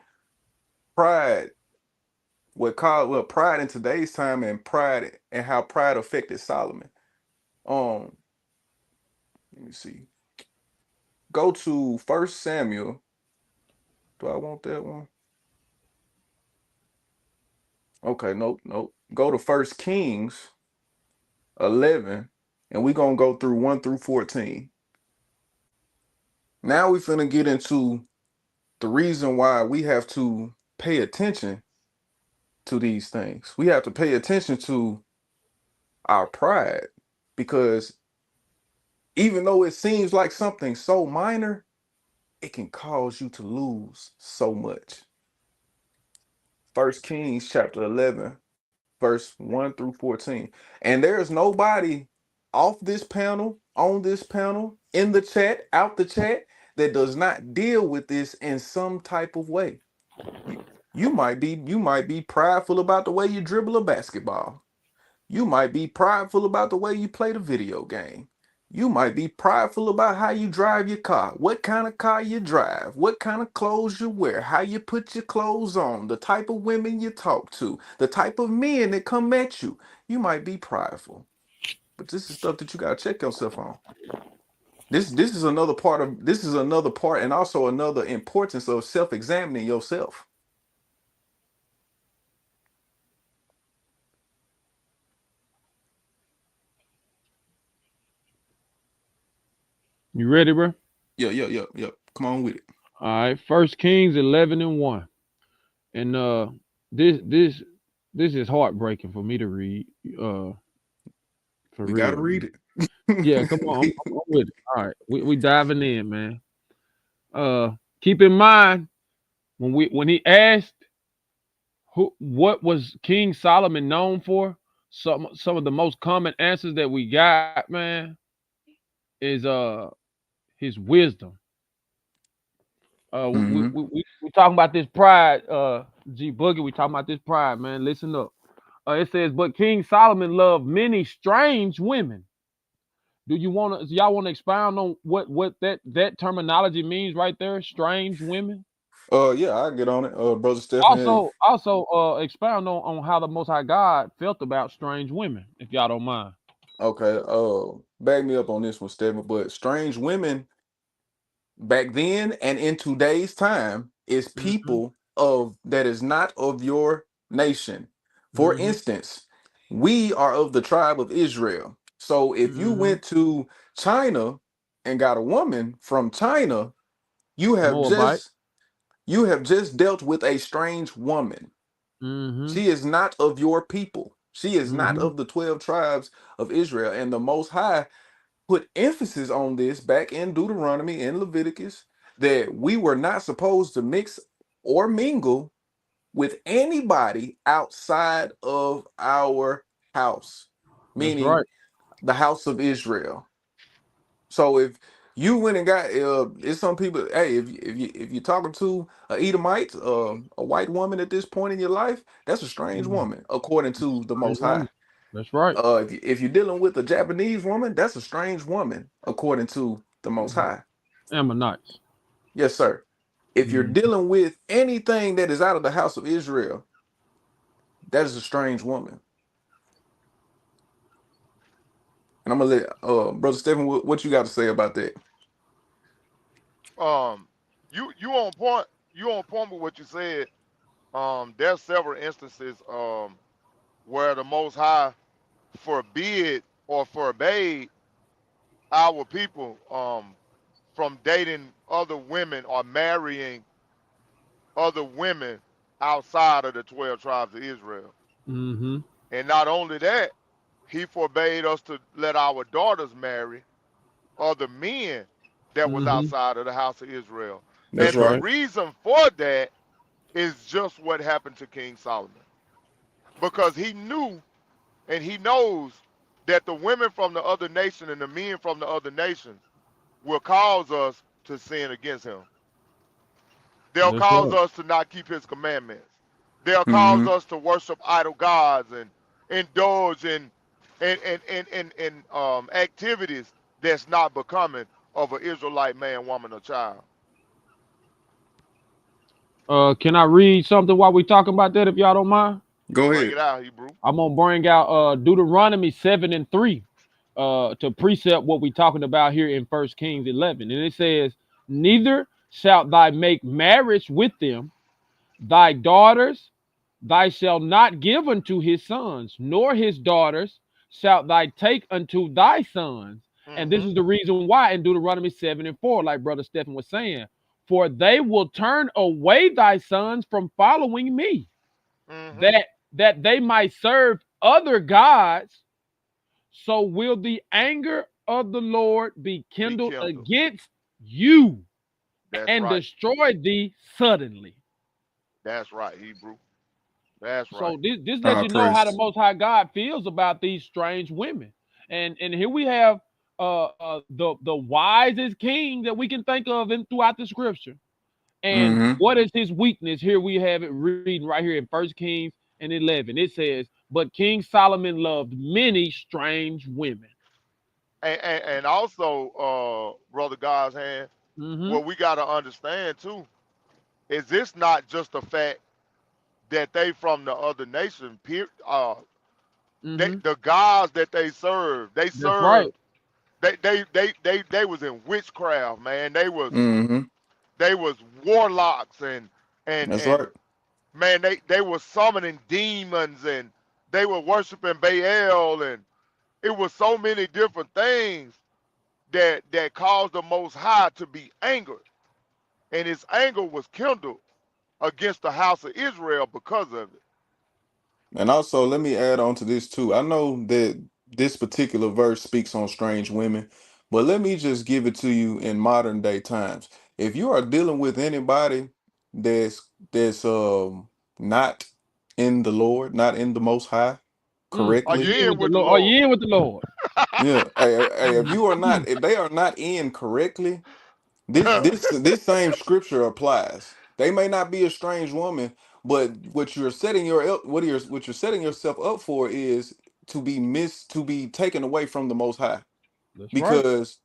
Pride, pride in today's time and pride and how pride affected Solomon. Um, Let me see. Go to First Samuel. Do I want that one? Okay, nope. Go to First Kings 11, and we're gonna go through 1 through 14. Now we finna get into the reason why we have to pay attention to these things. We have to pay attention to our pride because even though it seems like something so minor, it can cause you to lose so much. First Kings chapter 11, verse 1 through 14. And there is nobody off this panel, on this panel, in the chat, out the chat, that does not deal with this in some type of way. You might be prideful about the way you dribble a basketball. You might be prideful about the way you play the video game. You might be prideful about how you drive your car, what kind of car you drive, what kind of clothes you wear, how you put your clothes on, the type of women you talk to, the type of men that come at you. You might be prideful. But this is stuff that you gotta check yourself on. This is another part of this is another part and also another importance of self-examining yourself. You ready, bro? Yeah. Come on with it. All right. First Kings 11:1, and this is heartbreaking for me to read. For We real. gotta read it. Yeah, come on. I'm with it. All right, we diving in, man. Keep in mind when he asked what was King Solomon known for, some of the most common answers that we got, man, is his wisdom. Hmm. We talking about this pride, G Boogie. We talking about this pride, man. Listen up. It says, but King Solomon loved many strange women. Do y'all want to expound on what that terminology means right there? Strange women. Yeah, I'll get on it. Brother Stephen. Also, expound on how the Most High God felt about strange women, if y'all don't mind. Okay, back me up on this one, Stephen. But strange women back then and in today's time is Mm-hmm. people of that is not of your nation. For Mm-hmm. instance, we are of the tribe of Israel. So if you Mm-hmm. went to China and got a woman from China, you have Moabite. just you have just dealt with a strange woman. Mm-hmm. She is not of your people. She is not Mm-hmm. of the 12 tribes of Israel. And the Most High put emphasis on this back in Deuteronomy and Leviticus that we were not supposed to mix or mingle with anybody outside of our house, That's meaning right. the house of Israel. So if you went and got it's some people, hey, if you're talking to a Edomite, a white woman at this point in your life, that's a strange Mm-hmm. woman according to the Strange Most High. woman. That's right. If you're dealing with a Japanese woman, that's a strange woman according to the Most Mm-hmm. High. Ammonites. Yes, sir. If you're Mm-hmm. dealing with anything that is out of the house of Israel, that is a strange woman. And I'm gonna let brother Stephen, what you got to say about that? Um, you on point. You on point with what you said. There's several instances where the Most High forbid or forbade our people from dating other women or marrying other women outside of the 12 tribes of Israel. Mm-hmm. And not only that, he forbade us to let our daughters marry other men that was Mm-hmm. outside of the house of Israel. That's And That's the right. right. reason for that is just what happened to King Solomon. Because he knew and he knows that the women from the other nation and the men from the other nations will cause us to sin against him. They'll That's cause right. us to not keep his commandments. They'll cause Hmm. us to worship idol gods and indulge in activities that's not becoming of an Israelite man, woman, or child. Can I read something while we talking about that, if y'all don't mind? Go Bring ahead. it out, Hebrew. I'm gonna bring out Deuteronomy 7:3 to precept what we talking about here in First Kings 11, and it says, "Neither shalt thou make marriage with them; thy daughters thou shalt not give unto his sons, nor his daughters shalt thou take unto thy sons." And this Mm-hmm. is the reason why in Deuteronomy 7:4, like Brother Stephen was saying, for they will turn away thy sons from following me, Mm-hmm. that they might serve other gods, so will the anger of the Lord be Be kindled kindled. against you That's and right. destroy thee suddenly. That's right, Hebrew. That's right. So this lets All you know how the praises. Most High God feels about these strange women. And here we have the wisest king that we can think of in throughout the scripture. And Mm-hmm. what is his weakness? Here we have it reading right here in First Kings and 11. It says, "But King Solomon loved many strange women." And also, brother God's hand, Mm-hmm. what we got to understand too is this not just the fact that they from the other nation. Mm-hmm. The gods that they That's right. served. They was in witchcraft, man. Mm-hmm. They was warlocks That's and right. man, they were summoning demons and they were worshiping Baal and it was so many different things that caused the Most High to be angered, and his anger was kindled against the house of Israel because of it. And also, let me add on to this too. I know that this particular verse speaks on strange women, but let me just give it to you in modern day times. If you are dealing with anybody that's not in the Lord, not in the Most High Are Are you correctly, you in in with the with the Lord? Are Lord? you in with the Lord? yeah. If you are not, Mhm. if they are not in correctly, this same scripture applies. They may not be a strange woman, but what you're setting yourself up for is to be taken away from the Most High. That's right. Because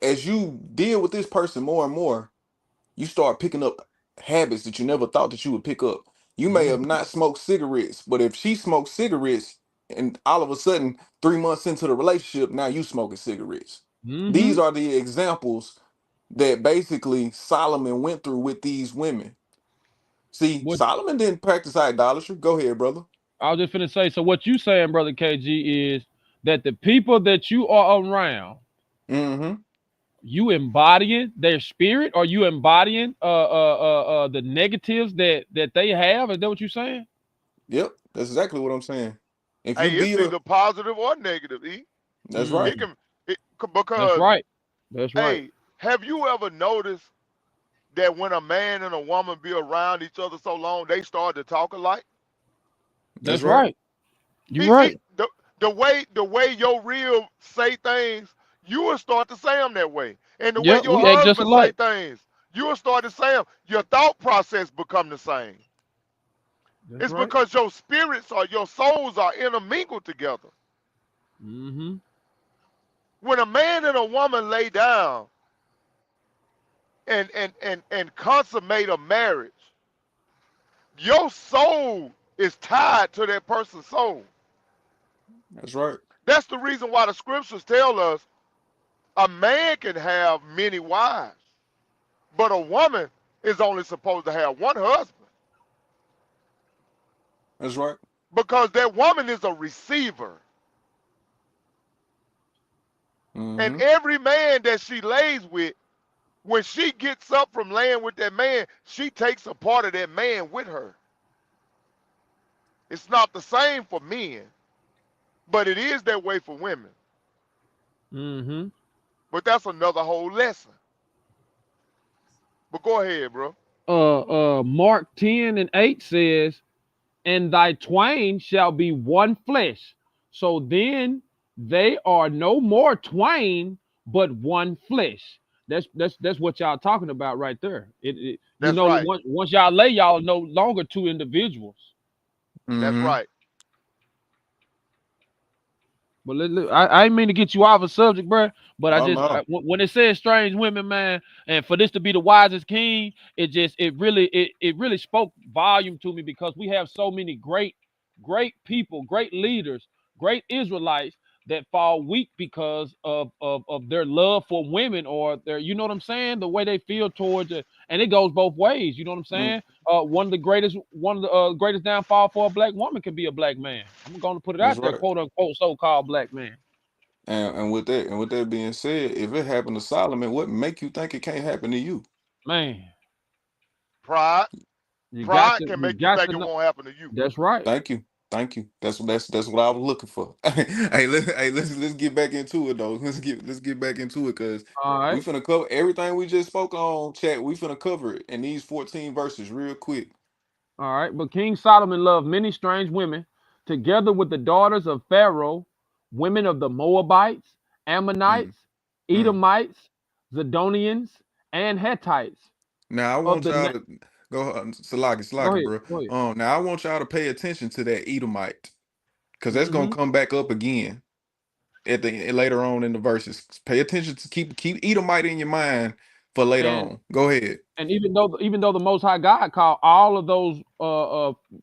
as you deal with this person more and more, you start picking up habits that you never thought that you would pick up. You may have Mm-hmm. not smoked cigarettes, but if she smoked cigarettes and all of a sudden 3 months into the relationship, now you smoking cigarettes. Mm-hmm. These are the examples that basically Solomon went through with these women. See, What Solomon didn't practice idolatry. Go ahead, brother. I was just finna say. So what you saying, brother KG, is that the people that you are around, Mm-hmm. you embodying their spirit, or you embodying the negatives that they have? Is that what you saying? Yep, that's exactly what I'm saying. If you Hey, it's deal, either positive or negative. that's right. It Mm. can That's because right. That's right. hey, have you ever noticed that when a man and a woman be around each other so long, they start to talk alike? That's That's right. right. You're right. The way your real say things, you will start to say them that way, and the way Yep. your We act just husband say alike. things, you will start to say them. Your thought process become the same. That's It's right. because your spirits or your souls are intermingled together. Mm-hmm. When a man and a woman lay down and consummate a marriage, your soul is tied to that person's soul. That's right. That's the reason why the scriptures tell us a man can have many wives, but a woman is only supposed to have one husband That's right. because that woman is a receiver. And Mm-hmm. every man that she lays with, when she gets up from laying with that man, she takes a part of that man with her. It's not the same for men, but it is that way for women. Mm-hmm. But that's another whole lesson. But go ahead, bro. Mark 10 and 8 says, "And thy twain shall be one flesh." So then they are no more twain, but one flesh. That's what y'all talking about right there. You That's know, right. once y'all lay, y'all are no longer two individuals. That's Mm-hmm. right. But I ain't mean to get you off a subject, bro. But Oh no. when it says strange women, man, and for this to be the wisest king, it really spoke volume to me, because we have so many great people, great leaders, great Israelites that fall weak because of their love for women, or their, you know what I'm saying, the way they feel towards it. And it goes both ways. You know what I'm Mm, saying? One of the greatest downfall for a black woman can be a black man. I'm going to put it that's out there, right. quote unquote, so-called black man. And with that being said, if it happened to Solomon, what make you think it can't happen to you? Man, Pride. Pride can you make you got think to it know. won't happen to you. That's right. Thank you. Thank you. That's what I was looking for. Let's get back into it though. Let's get back into it because All we right. finna cover everything we just spoke on, chat. We finna cover it in these 14 verses real quick. All right. But King Solomon loved many strange women, together with the daughters of Pharaoh, women of the Moabites, Mm, Ammonites, mm, Edomites, Zidonians, and Hittites. Now I of want the y'all na- to go, Salaki, Go ahead, bro. go ahead. Now I want y'all to pay attention to that Edomite, because that's gonna Mm-hmm. come back up again later on in the verses. Pay attention to keep Edomite in your mind for later And on. Go ahead. even though the Most High God called all of those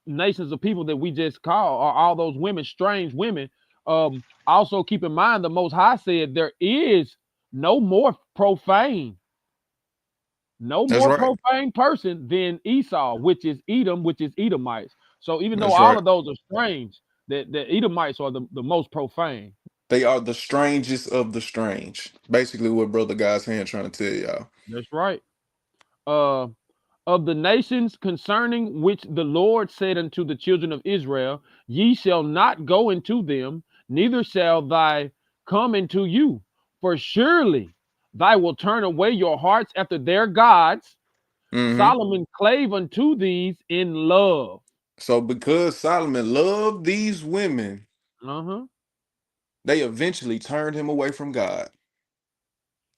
nations of people that we just called, or all those women, strange women, also keep in mind the Most High said there is no more profane, no That's more right. profane person than Esau, which is Edom, which is Edomites. So even though That's all right. of those are strange, the Edomites are the most profane. They are the strangest of the strange. Basically, what Brother God's hand trying to tell y'all. That's right. Uh, of the nations concerning which the Lord said unto the children of Israel, ye shall not go into them, neither shall thy come into you. For surely thy will turn away your hearts after their gods. Mm-hmm. Solomon clave unto these in love. So because Solomon loved these women, Uh-huh. they eventually turned him away from God.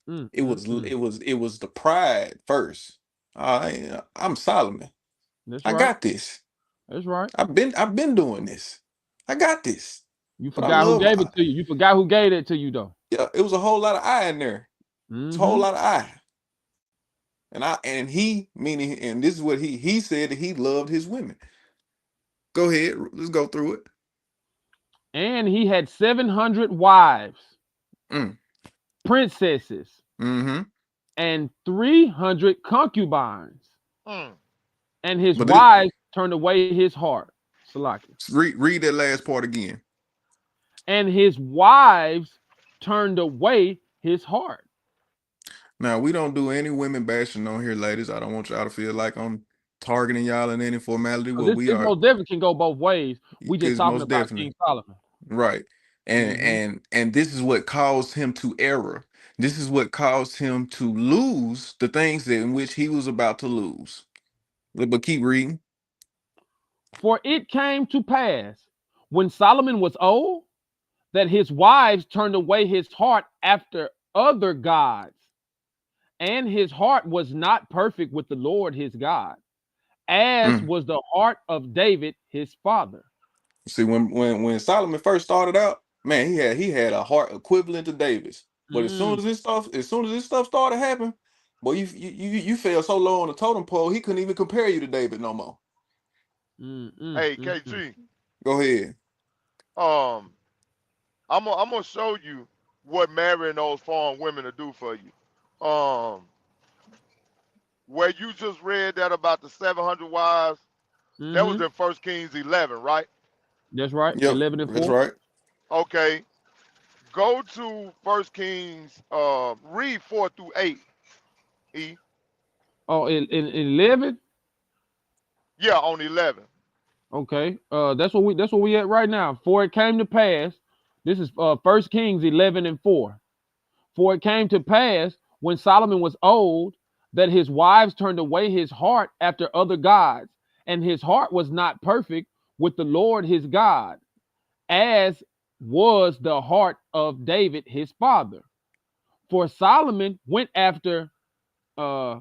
Mm, It mm, was mm. it was the pride first. I'm Solomon. That's I right. got this. That's right. I've been doing this. I got this. You But I forgot who love gave it to you. You forgot who gave it to you, though. yeah, it was a whole lot of I in there. It's a whole Mm-hmm. lot of I. And he meaning and this is what he said that he loved his women. Go ahead, let's go through it. And he had 700 wives, Mm, princesses, mm-hmm. and 300 concubines, Mm. and his But this, wives turned away his heart. Salaki. read that last part again. And his wives turned away his heart. Now we don't do any women bashing on here, ladies. I don't want y'all to feel like I'm targeting y'all in any formality. So What we this are most definitely can go both ways. We just is talking most about definitely King Solomon. right. And Mm-hmm. and this is what caused him to error. This is what caused him to lose the things that in which he was about to lose. But keep reading. For it came to pass when Solomon was old that his wives turned away his heart after other gods, and his heart was not perfect with the Lord his God, as Mm. was the heart of David his father. See, when Solomon first started out, man, he had a heart equivalent to David's. But Mm, as soon as this stuff started happening, boy, you fell so low on the totem pole, he couldn't even compare you to David no more. mm, mm, Hey, mm, mm. KG. Go ahead. Um, I'm gonna show you what marrying those foreign women to do for you. Where you just read that about the 700 wives, that was Mm-hmm. in First Kings 11, right? That's right. Yep, 11 and that's 4. right. Okay. Go to First Kings. Read 4 through 8. E. Oh, in 11. Yeah, on 11. Okay. That's what we at right now. For it came to pass. This is First Kings 11 and 4. For it came to pass when Solomon was old that his wives turned away his heart after other gods, and his heart was not perfect with the Lord his God, as was the heart of David his father. For Solomon went after uh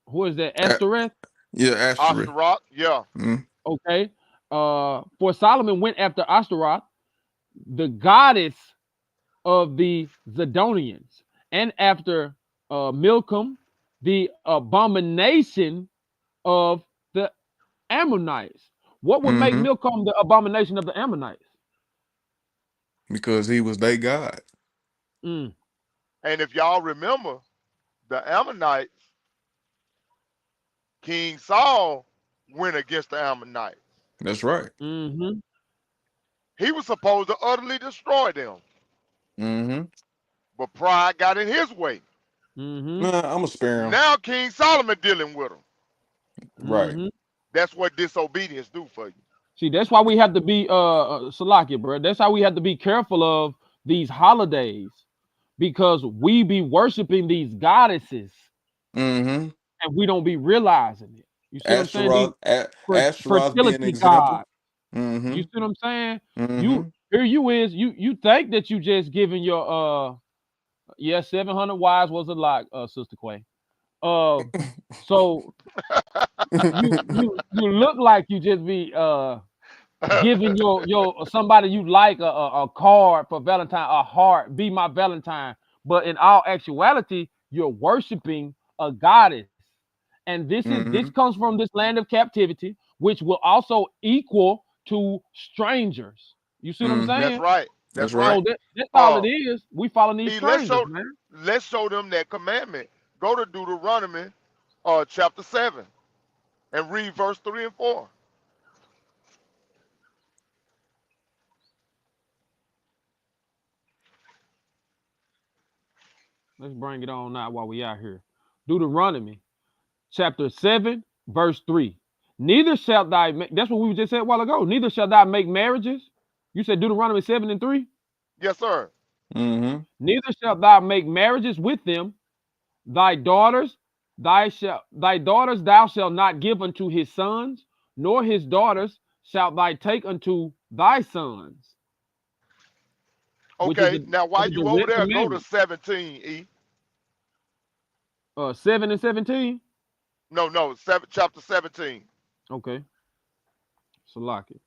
who is that? Uh, Ashtoreth? yeah, asterisk. Ashtaroth. Yeah. Mm, Okay. For Solomon went after Ashtaroth, the goddess of the Zidonians, and after Milcom, the abomination of the Ammonites. What would make mm-hmm. Milcom the abomination of the Ammonites? Because he was their God. Mm, And if y'all remember, the Ammonites, King Saul went against the Ammonites. That's right. mm-hmm, He was supposed to utterly destroy them, Mm-hmm. but pride got in his way. mm-hmm, Nah, I'm gonna spare him. Now King Solomon dealing with them. Right. mm-hmm. That's what disobedience do for you. See, that's why we have to be Salakia, bro. That's how we have to be careful of these holidays, because we be worshiping these goddesses Mm-hmm. and we don't be realizing it. You see what I'm saying? These Astaroth being an fertility example. gods. You Mm-hmm. see what I'm saying? Mm-hmm. You here you is you think that you just giving your 700 wives was a lot, Sister Quay. So you look like you just be giving your somebody you like a card for Valentine, a heart, be my Valentine. But in all actuality, you're worshiping a goddess. And this Mm-hmm. comes from this land of captivity, which will also equal to strangers. You see what I'm Mm-hmm. That's saying? right. That's That's right. right. So that's all Uh, it is. We following these E, strangers, man. let's show them that commandment. Go to Deuteronomy, chapter 7, and read verse 3 and 4. Let's bring it on now while we out here. Deuteronomy chapter 7, verse 3. Neither shalt thou make, that's what we just said a while ago. Neither shalt thou make marriages. You said Deuteronomy 7 and 3. Yes, sir. Mm-hmm. Neither shalt thou make marriages with them. Thy daughters, thy daughters thou shalt not give unto his sons, nor his daughters shalt thou take unto thy sons, which is Okay. Now, a while you over direct there, go to commandment. 17, E. 7 and 17. No, chapter 17. Okay, Salaki.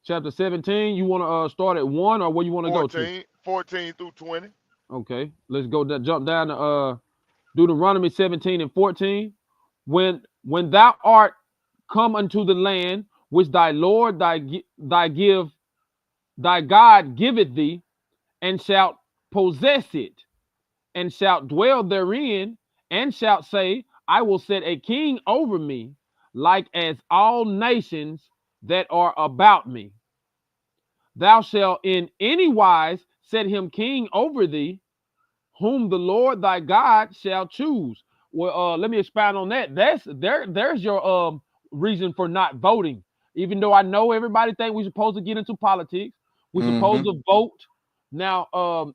Chapter 17. You want to start at 1 or where you want to go to? 14 through 20. Okay, let's go jump down to Deuteronomy 17 and 14. When thou art come unto the land which thy Lord thy God giveth thee, and shalt possess it, and shalt dwell therein, and shalt say, I will set a king over me, like as all nations that are about me. Thou shalt in any wise set him king over thee, whom the Lord thy God shall choose. Well, let me expound on that. There's your reason for not voting. Even though I know everybody think we're supposed to get into politics, we're supposed Mm-hmm. to vote. Now,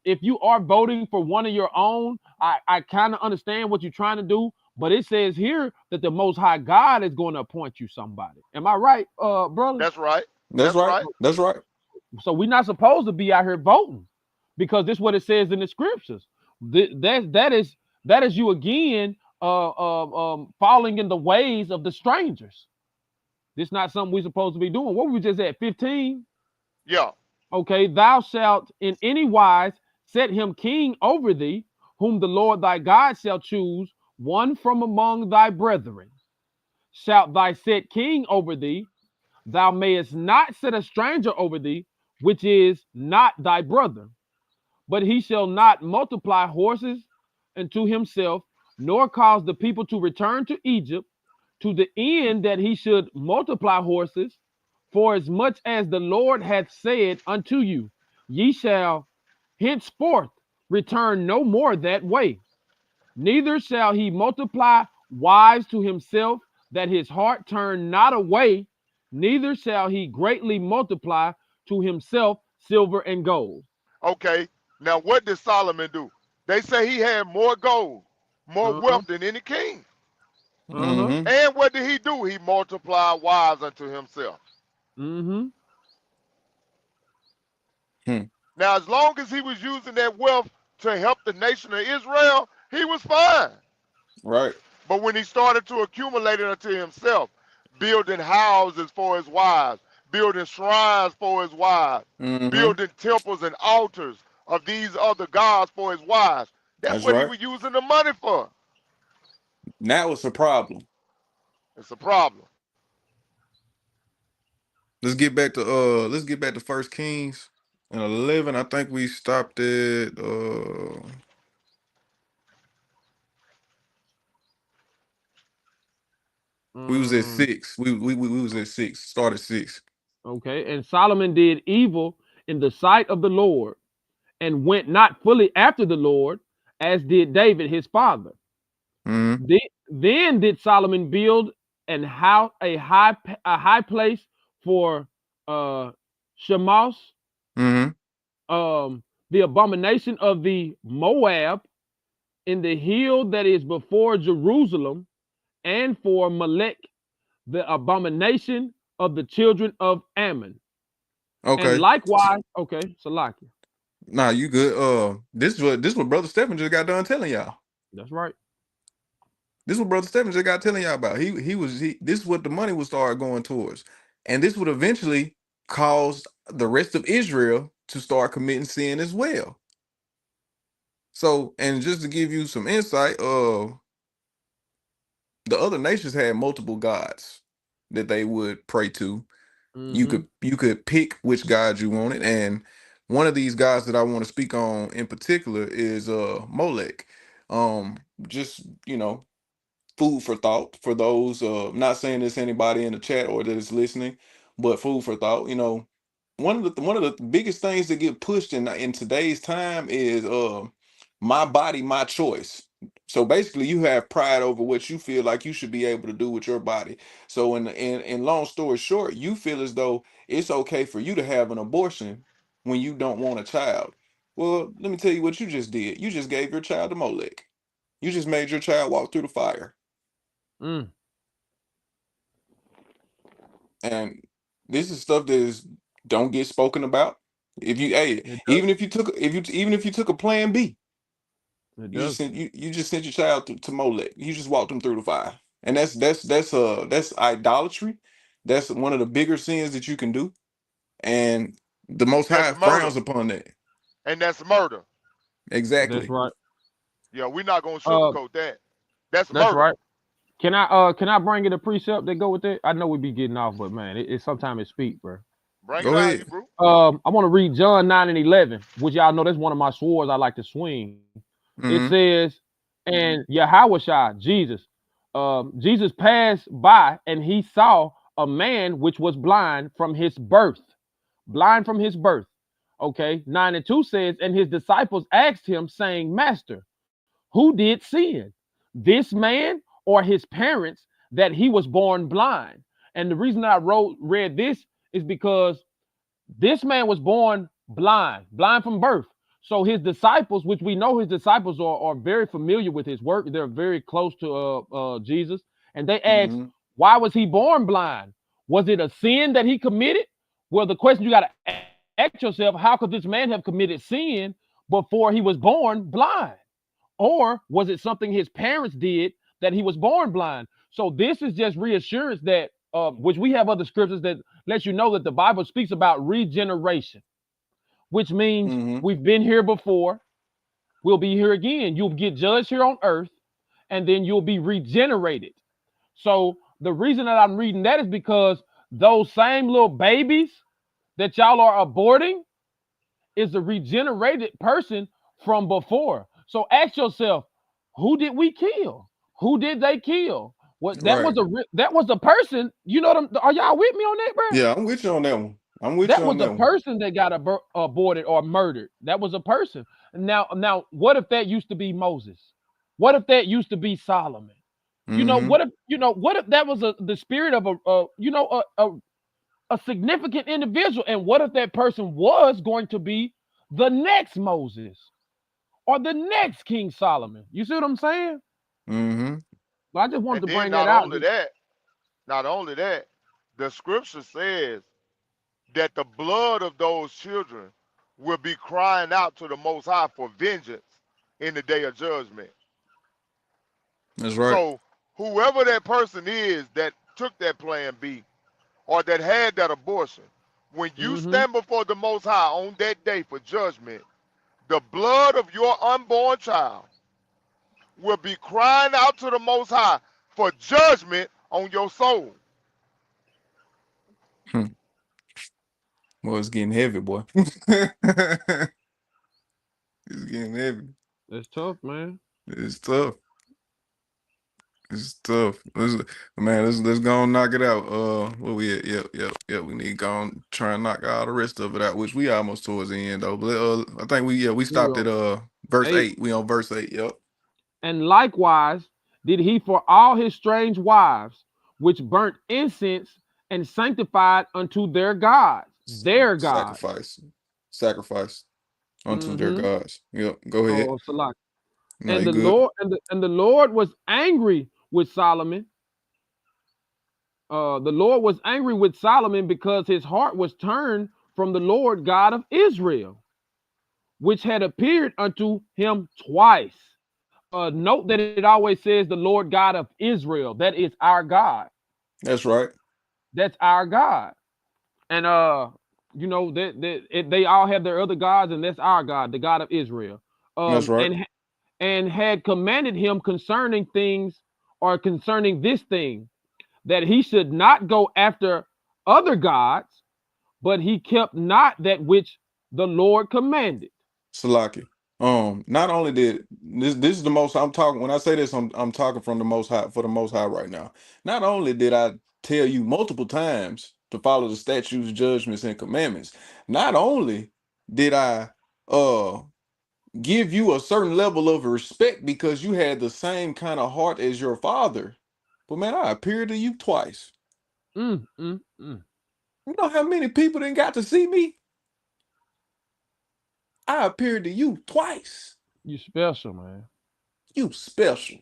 if you are voting for one of your own, I kind of understand what you're trying to do, but it says here that the Most High God is going to appoint you somebody. Am I right, brother? That's right. That's That's right. right. That's right. So we're not supposed to be out here voting because this is what it says in the scriptures. That is you again falling in the ways of the strangers. This is not something we're supposed to be doing. What were we just at 15? Yeah. Okay, thou shalt in any wise set him king over thee, whom the Lord thy God shall choose, one from among thy brethren. Shalt thy set king over thee, thou mayest not set a stranger over thee, which is not thy brother. But he shall not multiply horses unto himself, nor cause the people to return to Egypt, to the end that he should multiply horses, for as much as the Lord hath said unto you, ye shall henceforth return no more that way. Neither shall he multiply wives to himself, that his heart turn not away, neither shall he greatly multiply to himself silver and gold. Okay. Now, what did Solomon do? They say he had more gold, more Uh-huh. wealth than any king. Uh-huh. Mm-hmm. And what did he do? He multiplied wives unto himself. Mm-hmm. Hmm. Now, as long as he was using that wealth to help the nation of Israel, he was fine. Right. But when he started to accumulate it unto himself, building houses for his wives, building shrines for his wives, Mm-hmm. building temples and altars of these other gods for his wives, that's That's what he right. was using the money for. Now it's a problem. It's a problem. Let's get back to First Kings and 11. I think we stopped at we was at Mm, 6. We was at 6. Started 6. okay. And Solomon did evil in the sight of the Lord, and went not fully after the Lord, as did David his father. Mm-hmm. Then did Solomon build and house a high place for Shemos, Mm-hmm. the abomination of the Moab, in the hill that is before Jerusalem, and for Molech, the abomination of the children of Ammon. And Okay. likewise, okay, Salakia. Nah, you good. This is what Brother Stephen just got done telling y'all. That's right. This is what Brother Stephen just got telling y'all about. This is what the money would start going towards. And this would eventually cause the rest of Israel to start committing sin as well. So, and just to give you some insight, the other nations had multiple gods that they would pray to. You could pick which god you wanted, and one of these gods that I want to speak on in particular is Molech. Just food for thought for those. Not saying this anybody in the chat or that is listening, but food for thought. One of the biggest things that get pushed in today's time is my body, my choice. So basically, you have pride over what you feel like you should be able to do with your body. So in long story short, you feel as though it's okay for you to have an abortion when you don't want a child. Well, let me tell you what you just did. You just gave your child to Molech. You just made your child walk through the fire. And this is stuff that don't get spoken about. If you even if you took a plan B, you just sent your child to Molech. You just walked them through the fire. And that's idolatry. That's one of the bigger sins that you can do. And the Most High frowns upon that. And that's murder. Exactly. That's right. Yeah, we're not gonna sugarcoat that. That's murder. Right. Can I bring in a precept that go with it? I know we be getting off, but man, it sometimes it speak, bro. Bring it out, bro. I want to read John 9:11, which y'all know that's one of my swords I like to swing. It says, and Yahushua, Jesus, Jesus passed by and he saw a man which was blind from his birth. Blind from his birth. Okay, 9:2 says, and his disciples asked him, saying, Master, who did sin, this man or his parents, that he was born blind? And the reason I read this is because this man was born blind from birth. So his disciples, which we know his disciples are very familiar with his work, they're very close to Jesus, and they asked, why was he born blind? Was it a sin that he committed? Well, the question you got to ask yourself, how could this man have committed sin before he was born blind? Or was it something his parents did that he was born blind? So this is just reassurance that, which we have other scriptures that lets you know that the Bible speaks about regeneration, which means we've been here before, we'll be here again. You'll get judged here on earth, and then you'll be regenerated. So the reason that I'm reading that is because those same little babies that y'all are aborting is a regenerated person from before. So ask yourself, who did we kill? Who did they kill? What that was a person. You know them? Are y'all with me on that, bro? Yeah, I'm with you on that one. That was a person that got aborted or murdered. That was a person. Now, what if that used to be Moses? What if that used to be Solomon? What if that was the spirit of a significant individual? And what if that person was going to be the next Moses or the next King Solomon? You see what I'm saying? Well, I just wanted to bring that out. Not only that, the scripture says that the blood of those children will be crying out to the Most High for vengeance in the day of judgment. That's right. So whoever that person is that took that plan B or that had that abortion, when you stand before the Most High on that day for judgment, the blood of your unborn child will be crying out to the Most High for judgment on your soul. Well, it's getting heavy, boy. It's getting heavy. It's tough, man. It's tough. It's tough. Let's go and knock it out. Where we at? Yep. We need to go and try and knock all the rest of it out, which we almost towards the end though. But I think we stopped at verse 8. We on verse 8. Yep. And likewise did he for all his strange wives, which burnt incense and sanctified unto their gods. Their gods. Sacrifice unto their gods. Yep. Go ahead. No, and the Lord was angry with Solomon. The Lord was angry with Solomon because his heart was turned from the Lord God of Israel, which had appeared unto him twice note that it always says the Lord God of Israel. That is our God. That's right. That's our God. And you know they all have their other gods, and that's our God, the God of Israel. That's right. And had commanded him concerning things, or concerning this thing, that he should not go after other gods, but he kept not that which the Lord commanded. Salaki. Not only did this is the most I'm talking when I say this, I'm talking from the most high for the most high right now. Not only did I tell you multiple times to follow the statutes, judgments, and commandments, not only did I uh give you a certain level of respect because you had the same kind of heart as your father, but man, I appeared to you twice. Mm, mm, mm. You know how many people didn't got to see me? I appeared to you twice. You special, man. You special.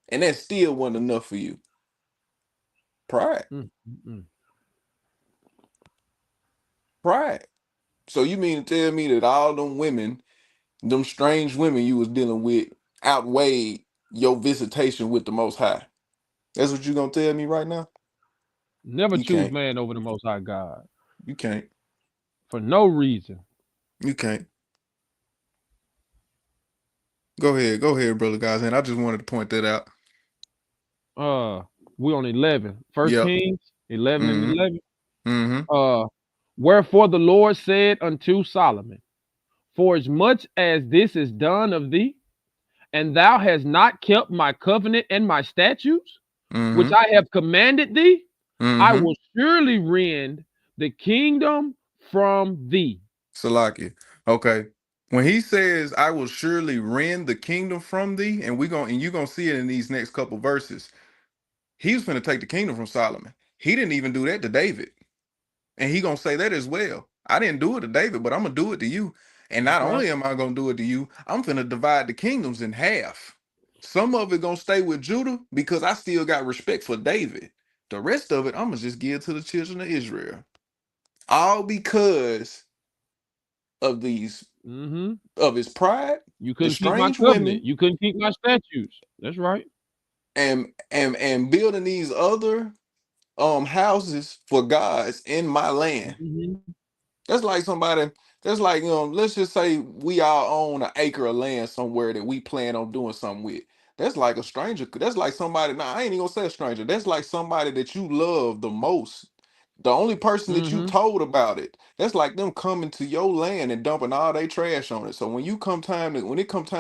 And that still wasn't enough for you. Pride. Mm, mm, mm. Pride. So you mean to tell me that all them women, them strange women you was dealing with, outweighed your visitation with the Most High? That's what you gonna tell me right now? Never You choose can't. man over the Most High God You can't. for no reason. You can't. Go ahead. Go ahead, brother guys. And I just wanted to point that out. We on 11. First Yep. Kings 11 and Mm-hmm. 11. Mm-hmm. Wherefore the Lord said unto Solomon, for as much as this is done of thee, and thou hast not kept my covenant and my statutes, which Mm-hmm. I have commanded thee, I Mm-hmm. will surely rend the kingdom from thee. Salaki. Okay. When he says, I will surely rend the kingdom from thee, and you're gonna see it in these next couple verses. He was finna take the kingdom from Solomon. He didn't even do that to David. And he gonna say that as well. I didn't do it to David, but I'm gonna do it to you. And That's not right. only am I gonna do it to you, I'm finna divide the kingdoms in half. Some of it gonna stay with Judah because I still got respect for David. The rest of it, I'm gonna just give to the children of Israel. All because of these Mm-hmm. of his pride, You the couldn't keep my strange covenant. women, You couldn't keep my statutes. That's right. and building these other houses for gods in my land. Mm-hmm. That's like somebody, that's like, let's just say we all own an acre of land somewhere that we plan on doing something with. That's like a stranger. That's like somebody, nah, I ain't even gonna say a stranger. That's like somebody that you love the most. The only person that you Mm-hmm. told about it. That's like them coming to your land and dumping all their trash on it. So when it come time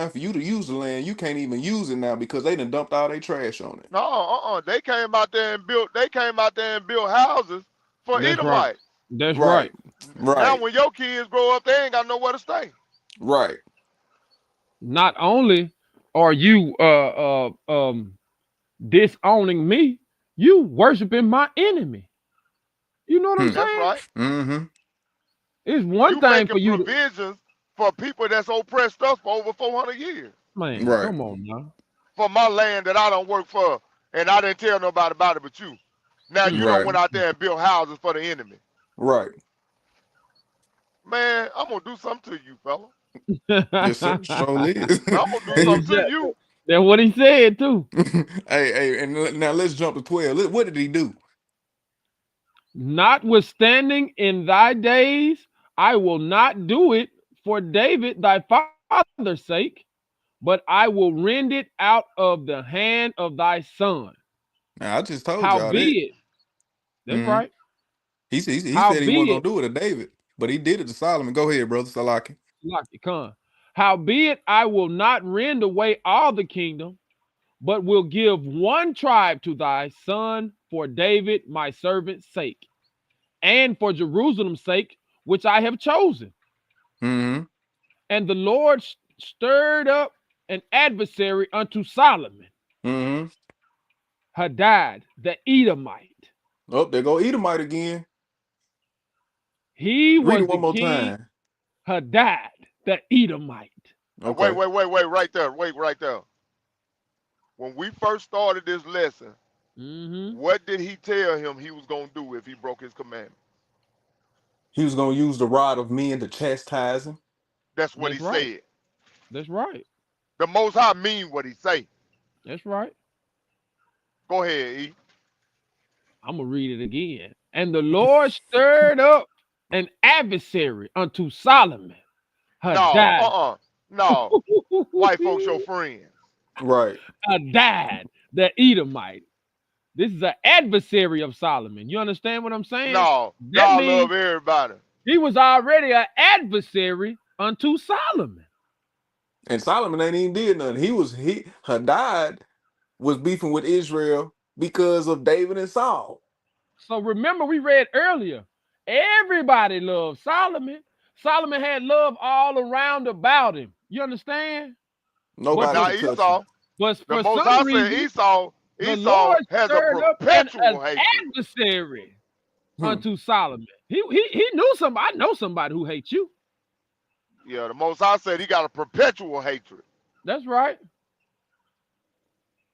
for you to use the land, you can't even use it now because they done dumped all their trash on it. No, they came out there and built. They came out there and built houses for That's right. Edomites. That's Right, right. Now, right, when your kids grow up, they ain't got nowhere to stay. right. Not only are you disowning me, you worshiping my enemy. You know what I'm Hmm. That's saying? right. Mm-hmm. It's one You thing for making you to, provisions for people that's oppressed us for over 400 years. man, Right, come on now. For my land that I don't work for, and I didn't tell nobody about it but you. Now you Mm. don't right, went out there and built houses for the enemy. right. Man, I'm gonna do something to you, fella. Yes, sir. Surely is. I'm gonna do Hey, something to you. That's what he said too. and now let's jump to 12. What did he do? Notwithstanding in thy days, I will not do it for David thy father's sake, but I will rend it out of the hand of thy son. Now, I just told y'all that. Howbeit, that's hmm right. he said he wasn't gonna Howbeit, do it to David, but he did it to Solomon. Go ahead, brother Salaki. Lucky con. Howbeit, I will not rend away all the kingdom, but will give one tribe to thy son for David my servant's sake, and for Jerusalem's sake, which I have chosen. Mm-hmm. And the Lord stirred up an adversary unto Solomon, Mm-hmm. Hadad the Edomite. Oh, there go Edomite again. He Read it was the one more king, time. Hadad the Edomite. Wait, Okay. right there. Wait, right there. When we first started this lesson, Mm-hmm. what did he tell him he was gonna do if he broke his commandment? He was gonna use the rod of men to chastise him. That's what he That's right. said. That's right. The Most High mean what he say. That's right. Go ahead, E. I'm gonna read it again. And the Lord stirred up an adversary unto Solomon, No, Hadad. no. White folks your friends. Right. Hadad, the Edomite. This is an adversary of Solomon. You understand what I'm saying? No, That God means love everybody. he was already an adversary unto Solomon. And Solomon ain't even did nothing. Hadad was beefing with Israel because of David and Saul. So remember, we read earlier, everybody loved Solomon. Solomon had love all around about him. You understand? But Nobody now could touch him. Esau, But the for Most some High said reason, the Esau Lord has a stirred up an perpetual hatred. adversary Hmm. unto Solomon. He knew somebody. I know somebody who hates you. Yeah, the Most High said he got a perpetual hatred. That's right.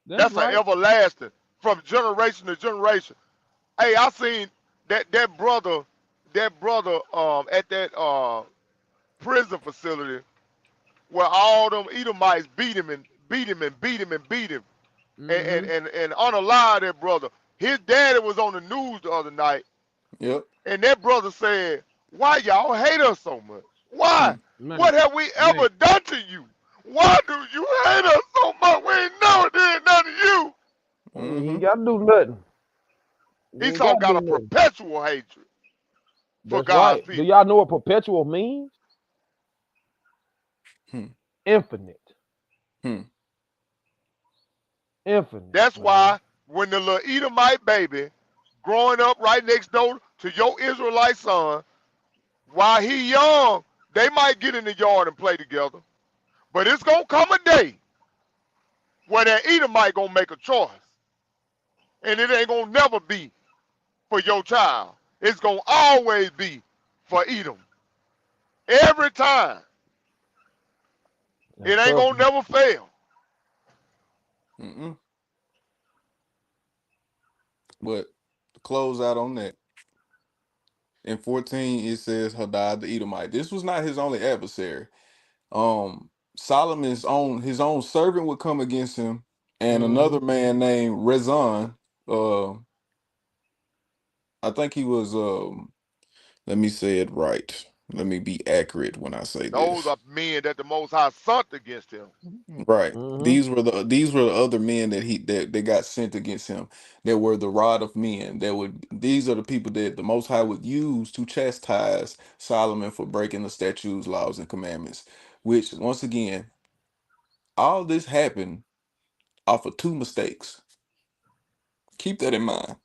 That's That's an right. everlasting from generation to generation. Hey, I seen that brother at that prison facility where all them Edomites beat him and beat him and beat him and beat him Mhm. and unalive that brother. His daddy was on the news the other night, Yep. and that brother said, "Why y'all hate us so much? Why? Man, What have we man, ever done to you? Why do you hate us so much? We ain't never did nothing to you." you Mm-hmm. ain't got to do nothing. You ain't Esau got to got do a nothing. perpetual hatred for That's God's right. Do people. y'all know what perpetual means? Hmm. Infinite. Hmm. Infinite, That's man. why when the little Edomite baby growing up right next door to your Israelite son, while he young, they might get in the yard and play together. But it's gonna come a day where that Edomite gonna make a choice, and it ain't gonna never be for your child. It's gonna always be for Edom. Every time. And It ain't trust gonna me. never fail. Mm-mm. But to close out on that, in 14 it says Hadad the Edomite. This was not his only adversary. Solomon's own his own servant would come against him, and another Mhm. man named Rezon. I think he was let me say it right. Let me be accurate when I say Those this. are men that the Most High sent against him. Right. Mhm. These were the other men that got sent against him. That were the rod of men. These are the people that the Most High would use to chastise Solomon for breaking the statutes, laws, and commandments. Which once again, all this happened off of two mistakes. Keep that in mind.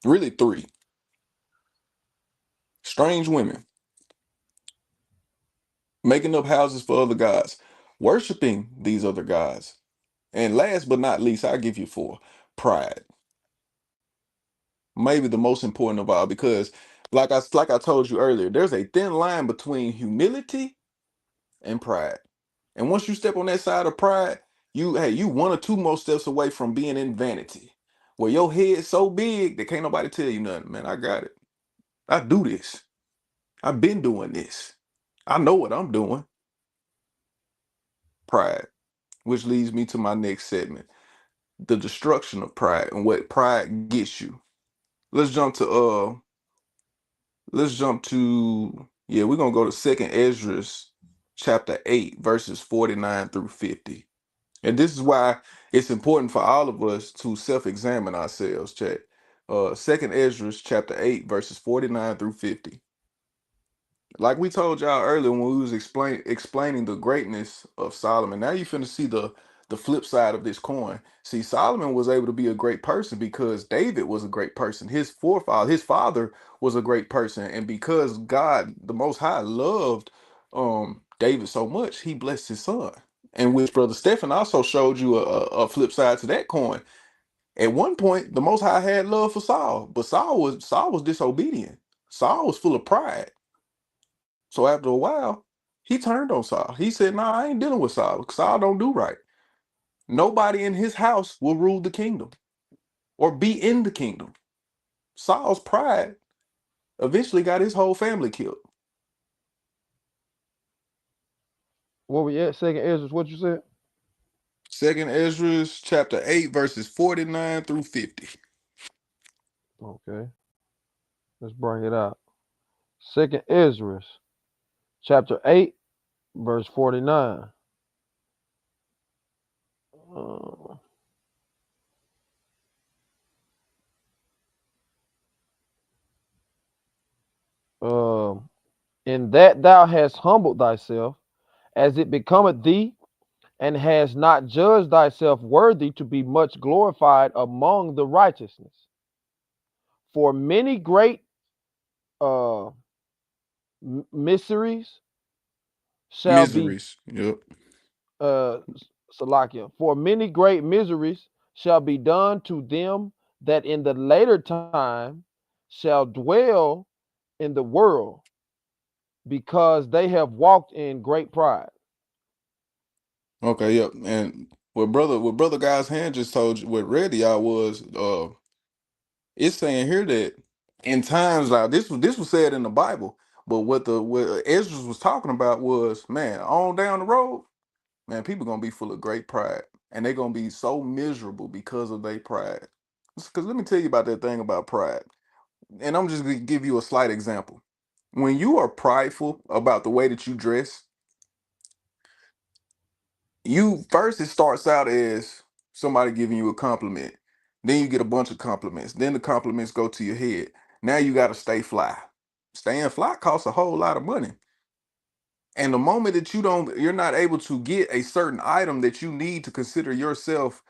Really three. Strange women, making up houses for other gods, worshiping these other gods. And last but not least, I'll give you four. Pride. Maybe the most important of all, because like I told you earlier, there's a thin line between humility and pride. And once you step on that side of pride, you one or two more steps away from being in vanity. Where your head's so big that can't nobody tell you nothing. Man, I got it. I do this. I've been doing this. I know what I'm doing. Pride. Which leads me to my next segment. The destruction of pride and what pride gets you. Let's jump to we're gonna go to Second Esdras chapter 8, verses 49 through 50. And this is why it's important for all of us to self-examine ourselves, chat. Second Esdras chapter 8, verses 49 through 50. Like we told y'all earlier when we was explaining the greatness of Solomon. Now you finna see the flip side of this coin. See, Solomon was able to be a great person because David was a great person. His father was a great person, and because God, the Most High, loved David so much, he blessed his son. And which Brother Stephen also showed you a flip side to that coin. At one point, the Most High had love for Saul, but Saul was disobedient. Saul was full of pride. So after a while, he turned on Saul. He said, "Nah, I ain't dealing with Saul. Saul don't do right. Nobody in his house will rule the kingdom or be in the kingdom." Saul's pride eventually got his whole family killed. Where we at? Second Ezra, what you said? Second Ezra chapter 8, verses 49 through 50. Okay, let's bring it out. Second Ezra, chapter 8, verse 49. Uh, in that thou hast humbled thyself, as it becometh thee, and hast not judged thyself worthy to be much glorified among the righteousness. For many great uh, miseries shall be Miseries. Yep. uh, Salakia. For many great miseries shall be done to them that in the later time shall dwell in the world, because they have walked in great pride. Okay, yep. And what brother Guy's hand just told you, what read to y'all was it's saying here that in times like this was said in the Bible, but what Ezra was talking about was, man, on down the road, man, people gonna be full of great pride, and they're gonna be so miserable because of their pride. Because let me tell you about that thing about pride, and I'm just gonna give you a slight example. When you are prideful about the way that you dress, you first it starts out as somebody giving you a compliment, then you get a bunch of compliments, then the compliments go to your head. Now you got to stay fly. Staying fly costs a whole lot of money, and the moment that you're not able to get a certain item that you need to consider yourself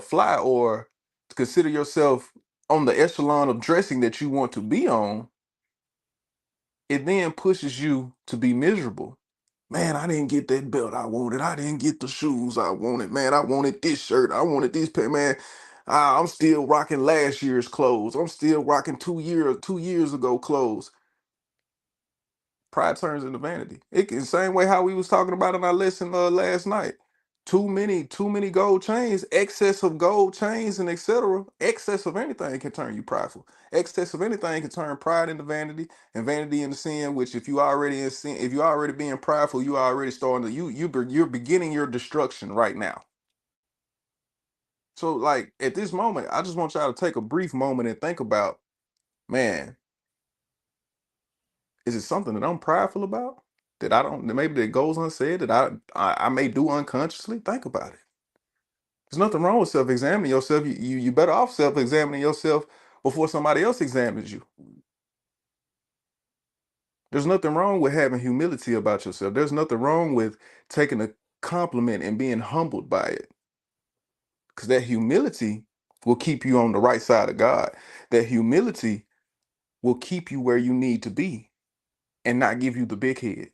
fly, or to consider yourself on the echelon of dressing that you want to be on, it then pushes you to be miserable. Man, I didn't get that belt I wanted. I didn't get the shoes I wanted. Man, I wanted this shirt. I wanted this pants. Man, I'm still rocking last year's clothes. I'm still rocking 2 years ago clothes. Pride turns into vanity. It can same way how we was talking about in our lesson last night. Too many gold chains, excess of gold chains and etc. Excess of anything can turn you prideful. Excess of anything can turn pride into vanity, and vanity into sin. Which, if you already in sin, if you already being prideful, you already starting to you're beginning your destruction right now. So, like at this moment, I just want y'all to take a brief moment and think about, man, is it something that I'm prideful about? That I don't, that maybe that goes unsaid, that I may do unconsciously? Think about it. There's nothing wrong with self-examining yourself. You better off self-examining yourself before somebody else examines you. There's nothing wrong with having humility about yourself. There's nothing wrong with taking a compliment and being humbled by it. Because that humility will keep you on the right side of God. That humility will keep you where you need to be and not give you the big head.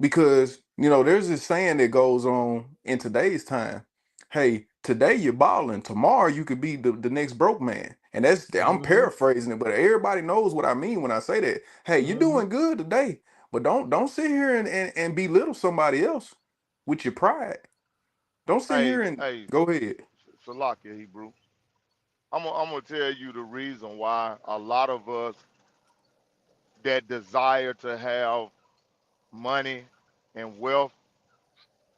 Because, there's this saying that goes on in today's time. Hey, today you're balling. Tomorrow you could be the next broke man. And I'm Mm-hmm. paraphrasing it, but everybody knows what I mean when I say that. Hey, you're Mm-hmm. doing good today, but don't sit here and belittle somebody else with your pride. Don't sit Hey, here and hey, go ahead. Salakia Hebrew. I'm gonna tell you the reason why a lot of us that desire to have money and wealth,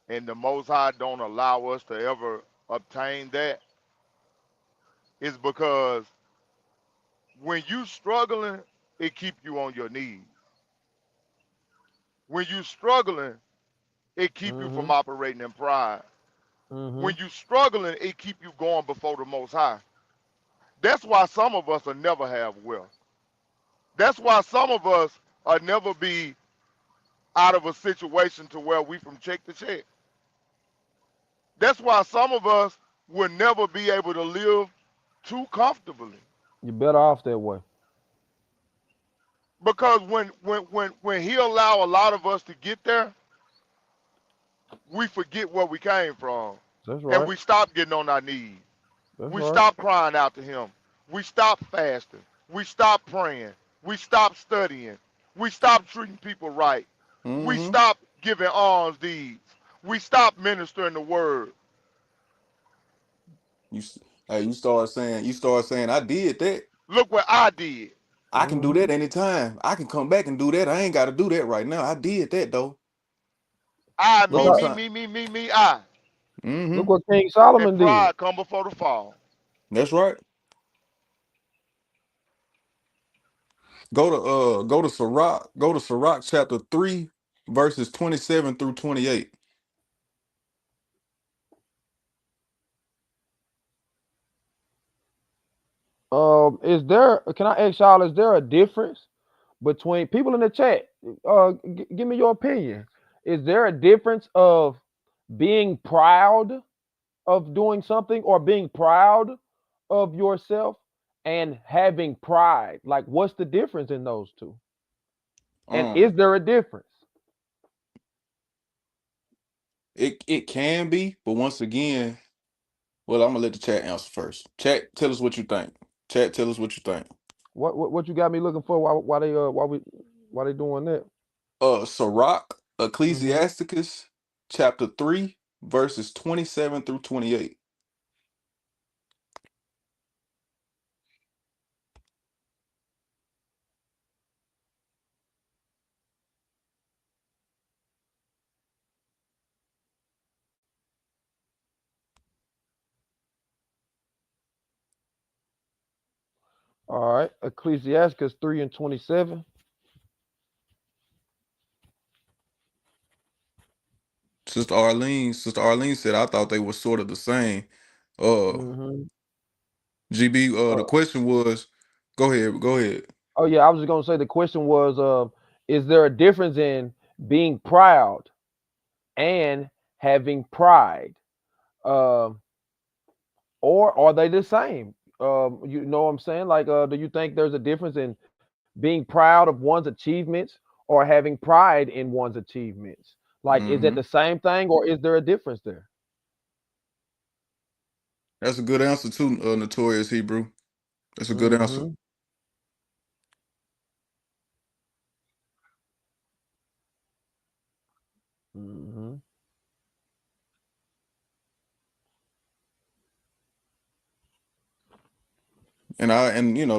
and the Most High don't allow us to ever obtain that, is because when you struggling, it keep you on your knees. When you struggling, it keep you Mm-hmm. from operating in pride. Mm-hmm. When you struggling, it keep you going before the Most High. That's why some of us will never have wealth. That's why some of us will never be out of a situation to where we from check to check. That's why some of us will never be able to live too comfortably. You're better off that way. Because when he allow a lot of us to get there, we forget where we came from. That's And right. we stop getting on our knees. That's We right. stop crying out to him. We stop fasting. We stop praying. We stop studying. We stop treating people right. We Mm-hmm. stop giving alms deeds. We stop ministering the word. You s- hey, you start saying I did that. Look what I did. I can do Mm-hmm. that anytime. I can come back and do that. I ain't got to do that right now. I did that though. I, Look me, Whole out. me, time. me, me, me, me, I. Look Mm-hmm. what King And Solomon did. pride come before the fall. That's right. Go to Sirach chapter 3, verses 27 through 28. Can I ask y'all, is there a difference between people in the chat? Give me your opinion. Is there a difference of being proud of doing something or being proud of yourself and having pride? Like, what's the difference in those two? And is Um, there a difference? it can be, but once again, well, I'm gonna let the chat answer first. Chat, tell us what you think. Chat, tell us what you think. What you got me looking for? Why they doing that? Sirach, Mm-hmm. Ecclesiasticus, chapter 3, verses 27 through 28. All right, Ecclesiasticus 3:27. Sister Arlene said I thought they were sort of the same. Uh Mm-hmm. GB, the question was, go ahead. Oh yeah, I was just gonna say the question was, is there a difference in being proud and having pride, um, or are they the same? You know what I'm saying? Like, do you think there's a difference in being proud of one's achievements or having pride in one's achievements? Like, is it Mm-hmm. the same thing or is there a difference there? That's a good answer too, Notorious Hebrew. That's a good answer. Mm-hmm. Mm-hmm. And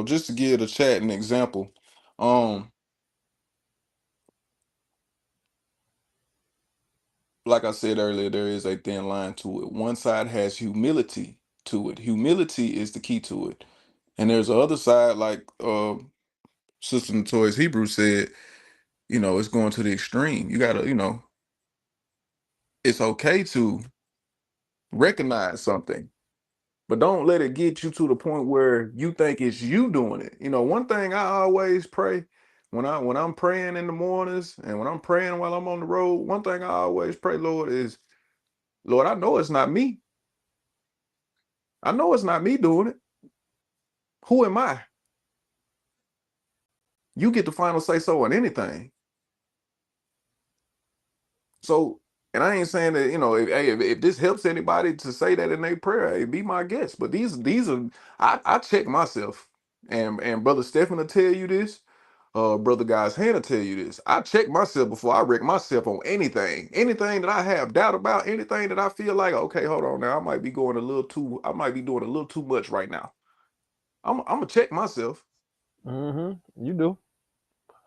just to give the chat an example, um, like I said earlier, there is a thin line to it. One side has humility to it. Humility is the key to it. And there's the other side, like Sister Notorious Hebrew said, it's going to the extreme. You gotta, it's okay to recognize something, but don't let it get you to the point where you think it's you doing it. One thing I always pray when I'm praying in the mornings and when I'm praying while I'm on the road, one thing I always pray, Lord, is, Lord, I know it's not me. I know it's not me doing it. Who am I? You get the final say so on anything. So, and I ain't saying that, if this helps anybody to say that in their prayer, hey, be my guest. But these are, I check myself, and Brother Stephen will tell you this. Brother Guy's hand will tell you this. I check myself before I wreck myself on anything that I have doubt about, anything that I feel like, okay, hold on now, I might be doing a little too much right now. I'm gonna check myself. Mm-hmm. You do.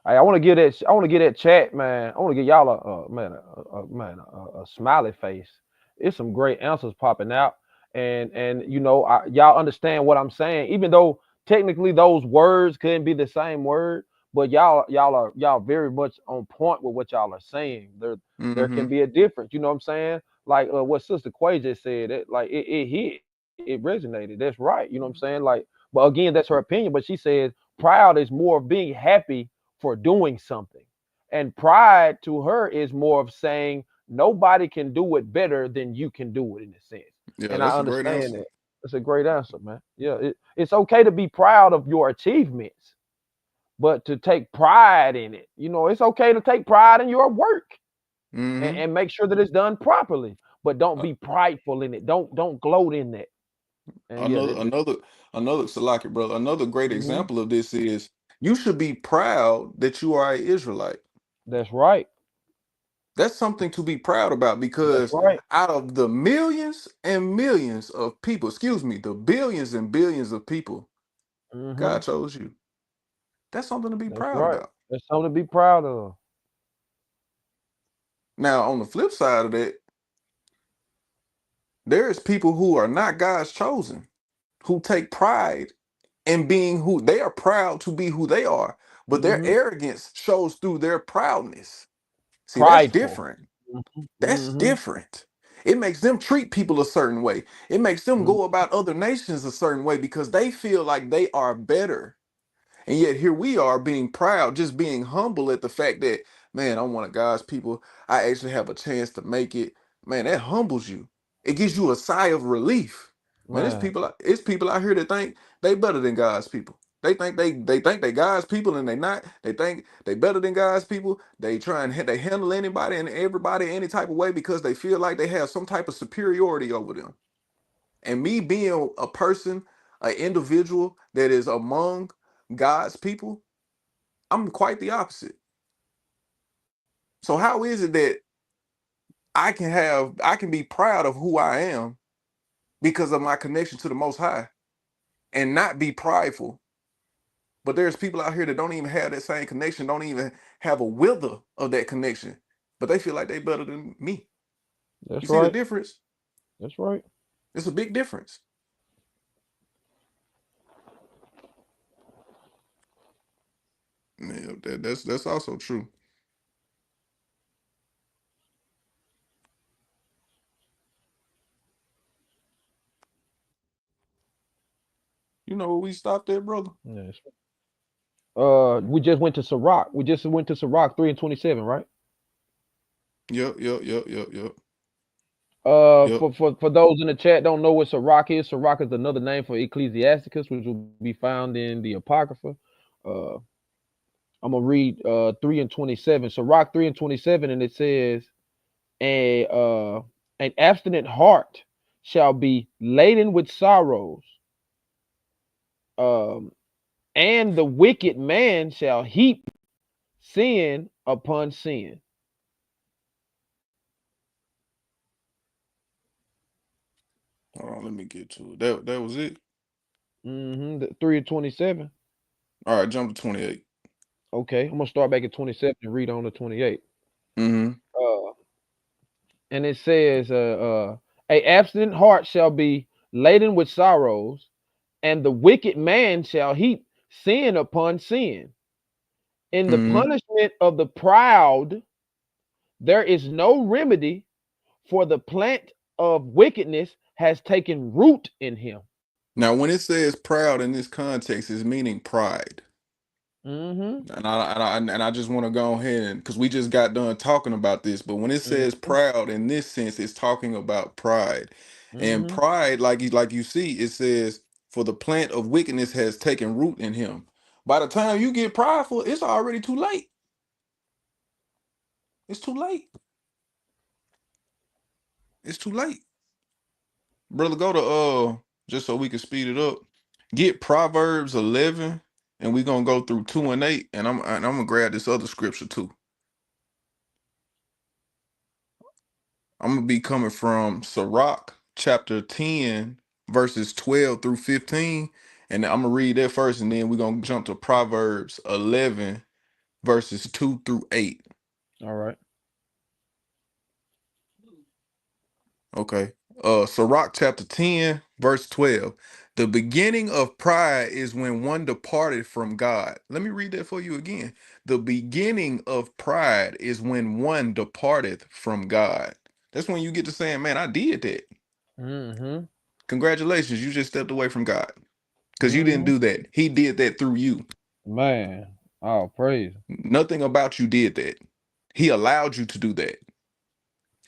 Hey, I want to get that. I want to get that chat, man. I want to get y'all a smiley face. It's some great answers popping out, and y'all understand what I'm saying. Even though technically those words couldn't be the same word, but y'all very much on point with what y'all are saying. There can Mm-hmm. be a difference. You know what I'm saying? Like what Sister Quay just said. It hit. It resonated. That's right. You know what I'm saying? Like, but again, that's her opinion. But she says proud is more of being happy for doing something. And pride to her is more of saying nobody can do it better than you can do it in a sense. Yeah, And I that's a great understand answer. that. That's a great answer, man. Yeah, it's okay to be proud of your achievements, but to take pride in it, it's okay to take pride in your work Mm-hmm. and make sure that it's done properly. But don't be prideful in it. Don't gloat in that. And yeah, Another Salaki brother, another great mhm, example of this is you should be proud that you are an Israelite. that's right. That's something to be proud about That's because right. out of the millions and millions of people, excuse me, the billions and billions of people Hmm. God chose you. That's something to be That's proud right. about. That's something to be proud of. Now, on the flip side of that, There's people who are not God's chosen, who take pride in being who they are, proud to be who they are, but their Mm-hmm. arrogance shows through their proudness. See, that's Prideful. different. That's Mm-hmm. different. It makes them treat people a certain way. It makes them Mm-hmm. go about other nations a certain way because they feel like they are better. And yet here we are being proud, just being humble at the fact that, man, I'm one of God's people. I actually have a chance to make it. Man, that humbles you. It gives you a sigh of relief. Man, Man, it's people out here that think they better than God's people. They think they God's people and they not. They think they better than God's people. They try and they handle anybody and everybody any type of way because they feel like they have some type of superiority over them. And me being a person, an individual that is among God's people, I'm quite the opposite. So how is it that I can be proud of who I am because of my connection to the Most High and not be prideful? But there's people out here that don't even have that same connection, don't even have a wither of that connection, but they feel like they better than me. You that's see the right. difference? That's right. It's a big difference. Yeah, that's also true. You know where we stopped at, brother? Yes. We just went to Sirach. We just went to Sirach 3:27, right? Yep. Yep. For those in the chat don't know what Sirach is. Sirach is another name for Ecclesiasticus, which will be found in the Apocrypha. Uh, I'm gonna read 3:27. Sirach 3:27, and it says, "A an abstinent heart shall be laden with sorrows, um, and the wicked man shall heap sin upon sin." Hold on, let me get to it. That was it. Mm-hmm. 3:27. All right, jump to 28. Okay, I'm gonna start back at 27 and read on to 28. Mm-hmm. Uh, and it says, "A abstinent heart shall be laden with sorrows, and the wicked man shall heap sin upon sin. In the Mm-hmm. punishment of the proud, there is no remedy, for the plant of wickedness has taken root in him." Now, when it says proud in this context, it's meaning pride. Mm-hmm. And I just want to go ahead and because we just got done talking about this, but when it says Mm-hmm. proud in this sense, it's talking about pride. And Mm-hmm. pride, like you see, it says, for the plant of wickedness has taken root in him. By the time you get prideful, it's already too late. It's too late. It's too late. Brother, go to just so we can speed it up. Get Proverbs 11, and we're gonna go through 2 and 8, and I'm gonna grab this other scripture too. I'm gonna be coming from Sirach chapter 10, verses 12 through 15. And I'm gonna read that first, and then we're gonna jump to Proverbs 11, verses 2 through 8. All right. Okay. Sirach chapter 10, verse 12. The beginning of pride is when one departed from God. Let me read that for you again. The beginning of pride is when one departeth from God. That's when you get to saying, man, I did that. Mm-hmm. Congratulations, you just stepped away from God. Because you didn't Mm-hmm. do that. He did that through you. Man, oh praise. Nothing about you did that. He allowed you to do that.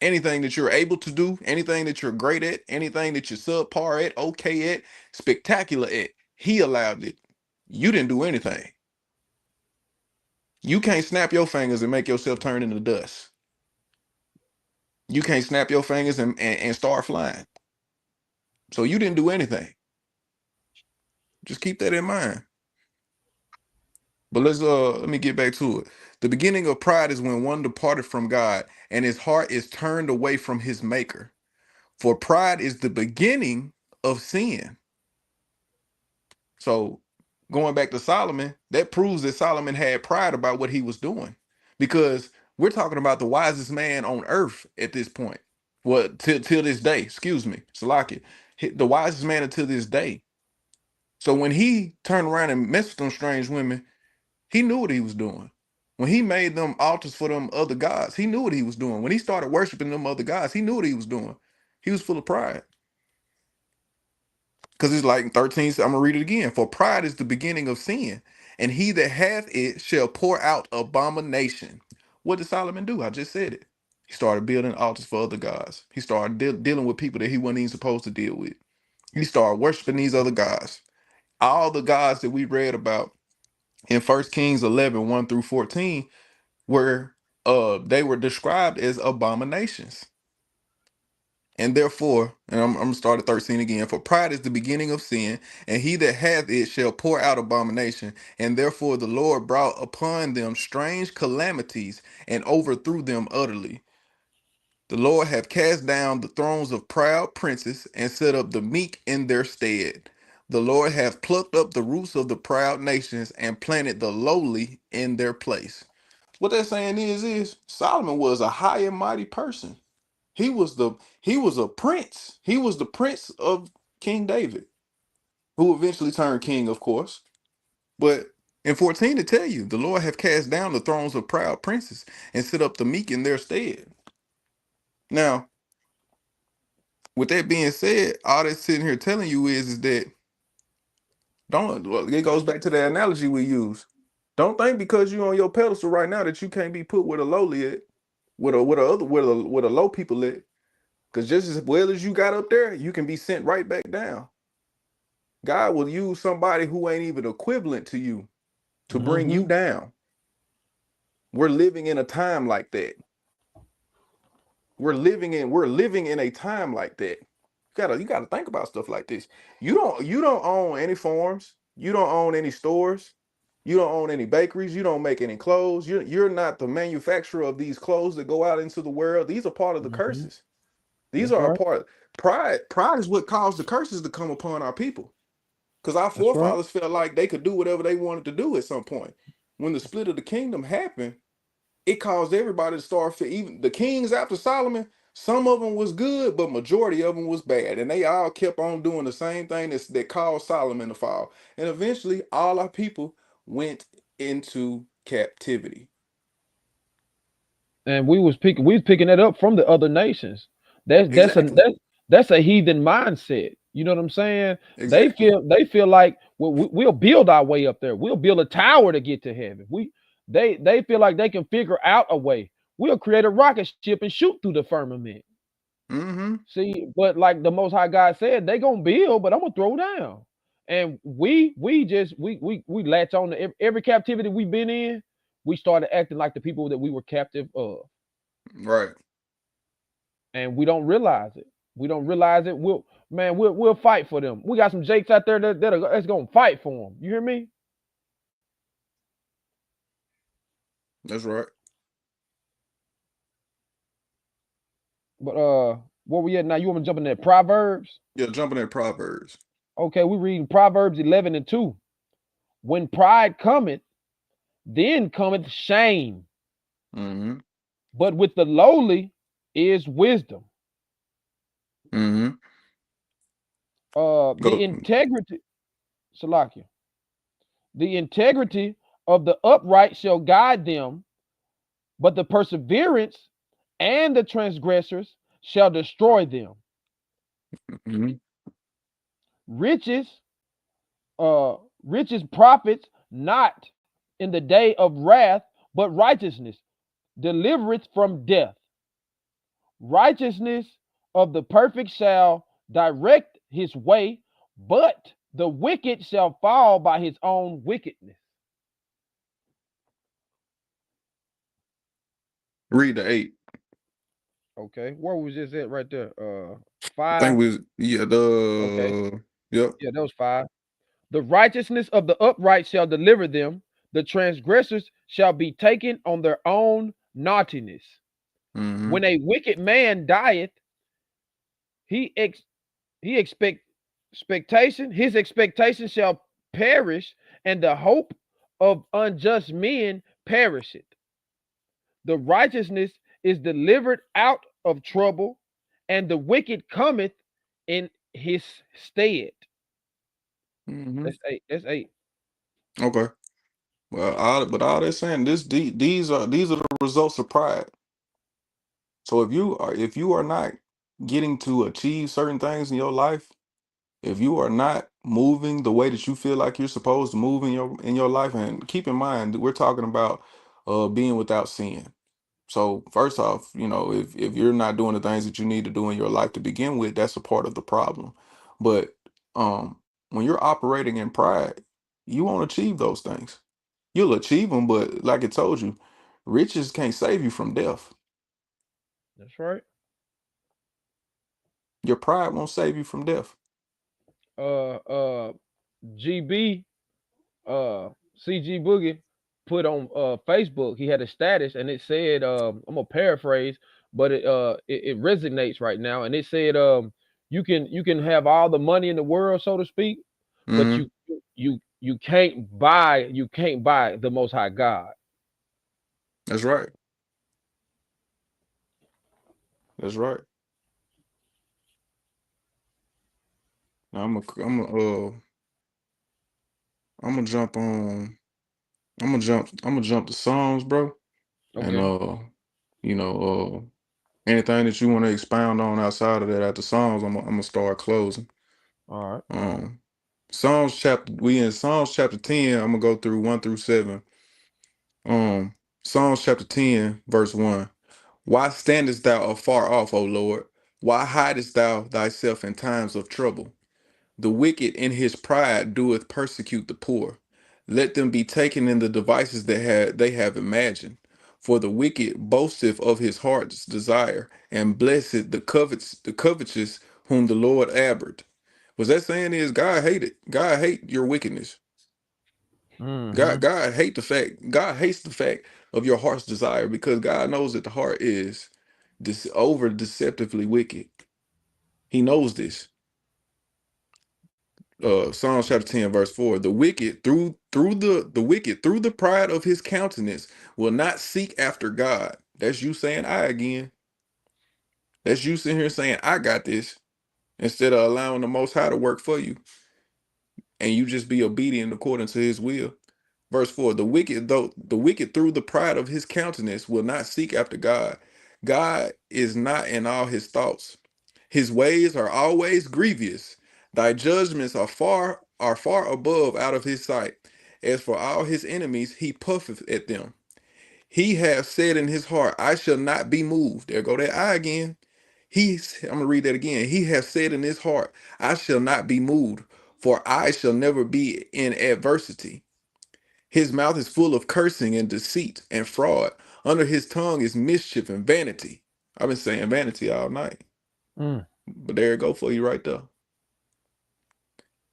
Anything that you're able to do, anything that you're great at, anything that you're subpar at, okay at, spectacular at, he allowed it. You didn't do anything. You can't snap your fingers and make yourself turn into dust. You can't snap your fingers and start flying. So you didn't do anything. Just keep that in mind. But let me get back to it. The beginning of pride is when one departed from God and his heart is turned away from his maker. For pride is the beginning of sin. So going back to Solomon, that proves that Solomon had pride about what he was doing. Because we're talking about the wisest man on earth at this point. Well, till this day, excuse me, Salaki, the wisest man until this day. So when he turned around and messed with them strange women, he knew what he was doing. When he made them altars for them other gods, he knew what he was doing. When he started worshiping them other gods, he knew what he was doing. He was full of pride. Because it's like in 13, I'm gonna read it again. For pride is the beginning of sin, and he that hath it shall pour out abomination. What did Solomon do? I just said it. He started building altars for other gods. He started dealing with people that he wasn't even supposed to deal with. He started worshiping these other gods. All the gods that we read about in 1 Kings 11, 1 through 14, were they were described as abominations. And therefore, and I'm gonna start at 13 again. For pride is the beginning of sin, and he that hath it shall pour out abomination. And therefore the Lord brought upon them strange calamities and overthrew them utterly. The Lord hath cast down the thrones of proud princes and set up the meek in their stead. The Lord hath plucked up the roots of the proud nations and planted the lowly in their place. What they're saying is Solomon was a high and mighty person. He was a prince. He was the prince of King David, who eventually turned king, of course. But in 14 to tell you, the Lord hath cast down the thrones of proud princes and set up the meek in their stead. Now, with that being said, all that's sitting here telling you is that don't well, it goes back to the analogy we use. Don't think because you're on your pedestal right now that you can't be put with a lowly at, with a low people at. Because just as well as you got up there, you can be sent right back down. God will use somebody who ain't even equivalent to you to bring you down. We're living in a time like that. We're living in a time like that. You gotta think about stuff like this. You don't own any farms. You don't own any stores. You don't own any bakeries. You don't make any clothes. You're not the manufacturer of these clothes that go out into the world. These are part of the curses. These That's are a right. part. Pride is what caused the curses to come upon our people. Because our That's right. forefathers felt like they could do whatever they wanted to do at some point. When the split of the kingdom happened, it caused everybody to start even the kings after Solomon. Some of them was good, but majority of them was bad, and they all kept on doing the same thing that caused Solomon to fall. And eventually, all our people went into captivity. And we was picking that up from the other nations. Exactly. That's a heathen mindset. You know what I'm saying? Exactly. They feel like we'll build our way up there. We'll build a tower to get to heaven. They feel like they can figure out a way. We'll create a rocket ship and shoot through the firmament. Mm-hmm. See, but like the Most High God said, they gonna build, but I'm gonna throw down. And we latch on to every captivity we've been in. We started acting like the people that we were captive of, Right. and we don't realize it. We don't realize it. We'll fight for them. We got some Jakes out there that's gonna fight for them. You hear me? That's right. But where we at now? You want to jump in there? Proverbs? Yeah, jumping at Proverbs. Okay, we reading Proverbs 11 and 2. When pride cometh, then cometh shame. Mm-hmm. But with the lowly is wisdom. Mm-hmm. The Go. integrity, Salakia, the integrity of the upright shall guide them, but the perseverance and the transgressors shall destroy them. Mm-hmm. Riches, riches profits not in the day of wrath, but righteousness delivereth from death. Righteousness of the perfect shall direct his way, but the wicked shall fall by his own wickedness. Read the 8. Okay, where was this at right there? I think 5. we was Okay, yep. yeah, that was 5. The righteousness of the upright shall deliver them. The transgressors shall be taken on their own naughtiness. Mm-hmm. When a wicked man dieth, he expectation, his expectation shall perish, and the hope of unjust men perisheth. The righteousness is delivered out of trouble, and the wicked cometh in his stead. Hmm. That's 8. That's 8. Okay. Well, all they're saying these are the results of pride. So if you are not getting to achieve certain things in your life, if you are not moving the way that you feel like you're supposed to move in your life, and keep in mind that we're talking about being without sin. So first off, if you're not doing the things that you need to do in your life to begin with, that's a part of the problem. But um when you're operating in pride, you won't achieve those things. You'll achieve them, but like it told you, riches can't save you from death. That's right. Your pride won't save you from death. Uh uh GB CG Boogie put on Facebook, he had a status and it said, I'm gonna paraphrase, but it resonates right now. And it said, you can have all the money in the world, so to speak, but Hmm. you can't buy the most high God. That's right. That's right. Now I'm gonna jump on. I'm gonna jump to Psalms, bro. And Okay. you know, anything that you want to expound on outside of that after Psalms, I'm gonna start closing. All right. Um, we in Psalms chapter 10. I'm gonna go through 1 through 7. Um, Psalms chapter 10, verse 1. Why standest thou afar off, O Lord? Why hidest thou thyself in times of trouble? The wicked in his pride doeth persecute the poor. Let them be taken in the devices that they have imagined. For the wicked boasteth of his heart's desire, and blessed the covetous whom the Lord abhorred. Was that saying is God hated? God hate your wickedness. Mm-hmm. God hates the fact of your heart's desire, because God knows that the heart is over deceptively wicked. He knows this. Psalms chapter 10, verse 4. The wicked through the pride of his countenance will not seek after God. That's you saying I again. That's you sitting here saying I got this, instead of allowing the Most High to work for you, and you just be obedient according to his will. Verse 4. The wicked through the pride of his countenance will not seek after God. God is not in all his thoughts. His ways are always grievous. Thy judgments are far above out of his sight. As for all his enemies, he puffeth at them. He hath said in his heart, I shall not be moved. There go that I again. I'm gonna read that again. He hath said in his heart, I shall not be moved, for I shall never be in adversity. His mouth is full of cursing and deceit and fraud. Under his tongue is mischief and vanity. I've been saying vanity all night, Mm. but there it go for you right there.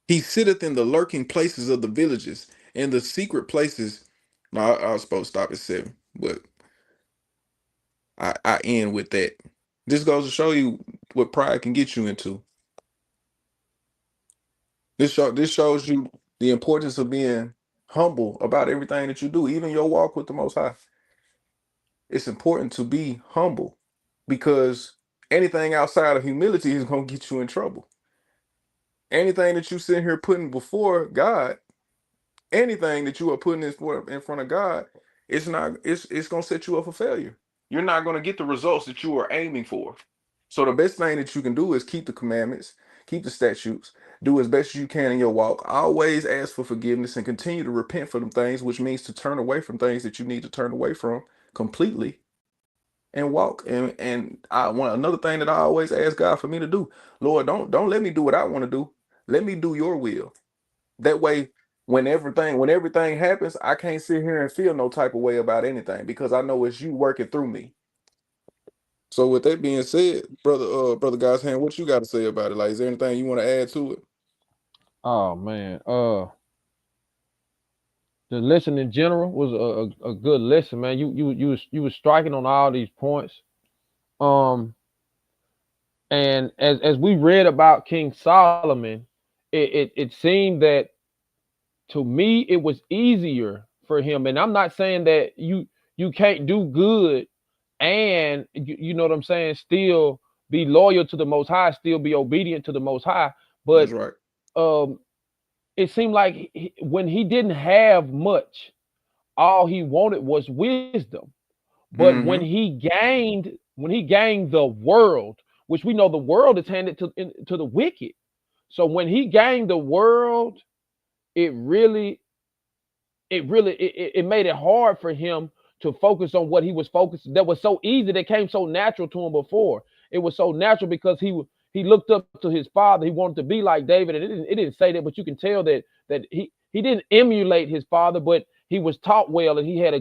He sitteth in the lurking places of the villages, in the secret places. No, I was supposed to stop at 7, but I end with that. This goes to show you what pride can get you into. This shows you the importance of being humble about everything that you do, even your walk with the Most High. It's important to be humble, because anything outside of humility is going to get you in trouble. Anything that you sit here putting before God, anything that you are putting in front of God, it's gonna set you up for failure. You're not gonna get the results that you are aiming for. So the best thing that you can do is keep the commandments, keep the statutes, do as best as you can in your walk. Always ask for forgiveness and continue to repent for them things, which means to turn away from things that you need to turn away from completely and walk. And I want another thing that I always ask God for me to do. Lord, don't let me do what I want to do. Let me do your will. That way, when everything happens, I can't sit here and feel no type of way about anything, because I know it's you working through me. So with that being said, brother God's hand, what you got to say about it? Like, is there anything you want to add to it? Oh man. The lesson in general was a good lesson, man. You was striking on all these points. Um, and as we read about King Solomon, it seemed that, to me, it was easier for him. And I'm not saying that you can't do good and you know what I'm saying, still be loyal to the Most High, still be obedient to the Most High. That's But right. um, it seemed like when he didn't have much, all he wanted was wisdom. But Mm-hmm. when he gained the world, which we know the world is handed to the wicked. So when he gained the world, it really it made it hard for him to focus on what he was focused. That was so easy, that came so natural to him before. It was so natural because he looked up to his father. He wanted to be like David, and it didn't say that, but you can tell that he didn't emulate his father, but he was taught well, and he had a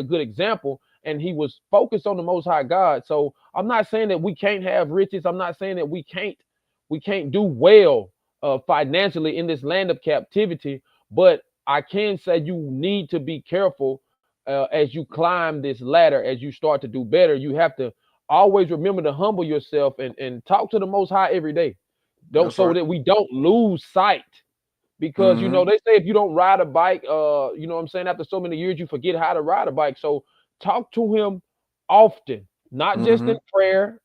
good example, and he was focused on the Most High God. So I'm not saying that we can't have riches. I'm not saying that we can't do well financially in this land of captivity, but I can say you need to be careful as you climb this ladder, as you start to do better. You have to always remember to humble yourself and talk to the Most High every day. Don't That's so right. that we don't lose sight. Because Mm-hmm. they say if you don't ride a bike, what I'm saying, after so many years, you forget how to ride a bike. So talk to him often, not just Mm-hmm. in prayer,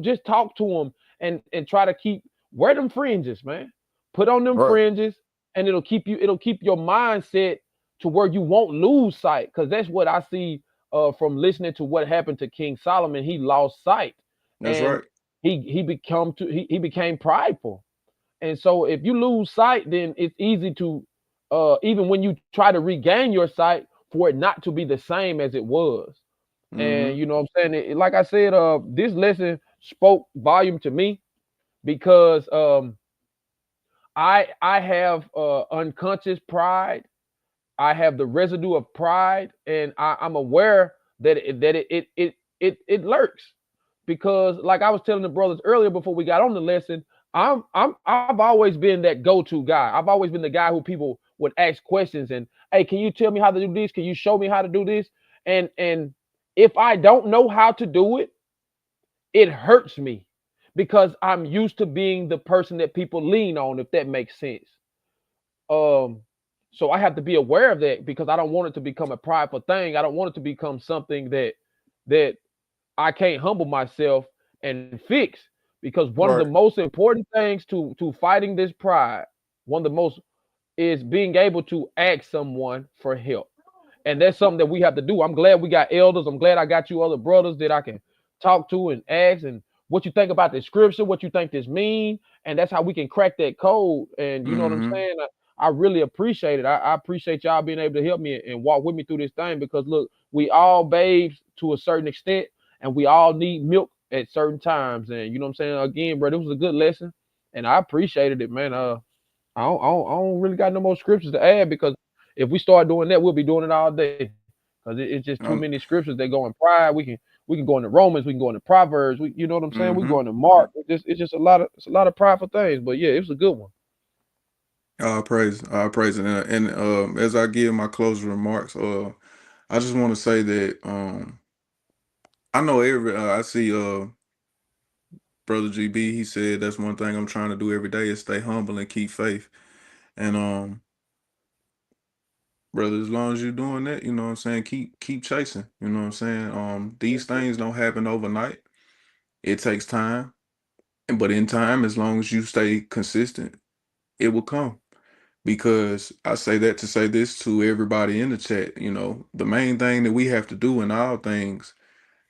just talk to him and try to wear them fringes, man. Put on them Right. fringes, and it'll keep your mindset to where you won't lose sight. Because that's what I see from listening to what happened to King Solomon. He lost sight, That's and right. he became prideful. And so if you lose sight, then it's easy to even when you try to regain your sight, for it not to be the same as it was. And Mm-hmm. you know what I'm saying? Like I said, this lesson spoke volume to me because I have unconscious pride. I have the residue of pride, and I'm aware that it lurks. Because like I was telling the brothers earlier before we got on the lesson, I've always been that go-to guy. I've always been the guy who people would ask questions, and hey, can you tell me how to do this? Can you show me how to do this? And if I don't know how to do it, it hurts me because I'm used to being the person that people lean on, if that makes sense. Um, so I have to be aware of that because I don't want it to become a prideful thing. I don't want it to become something that I can't humble myself and fix. Because one of the Right. most important things to fighting this pride, one of the most, is being able to ask someone for help. And that's something that we have to do. I'm glad we got elders. I'm glad I got you other brothers that I can talk to and ask, and what you think about the scripture, what you think this mean, and that's how we can crack that code. And you know what I'm Mm-hmm. saying? I really appreciate it. I appreciate y'all being able to help me and walk with me through this thing, because look, we all babes to a certain extent, and we all need milk at certain times. And you know what I'm saying? Again, bro, this was a good lesson, and I appreciated it, man. I don't really got no more scriptures to add, because if we start doing that, we'll be doing it all day. Because it's just too many scriptures that go in pride. We can go into Romans, we can go into Proverbs. You know what I'm saying? We Mm-hmm. go into Mark. It's just a lot of prideful things. But yeah, it was a good one. All praise, and as I give my closing remarks, I just want to say that I know I see brother GB. He said that's one thing I'm trying to do every day is stay humble and keep faith. And brother, as long as you're doing that, you know what I'm saying, keep chasing. You know what I'm saying. Yes, These sir. things don't happen overnight. It takes time, but in time, as long as you stay consistent, it will come. Because I say that to say this to everybody in the chat, the main thing that we have to do in all things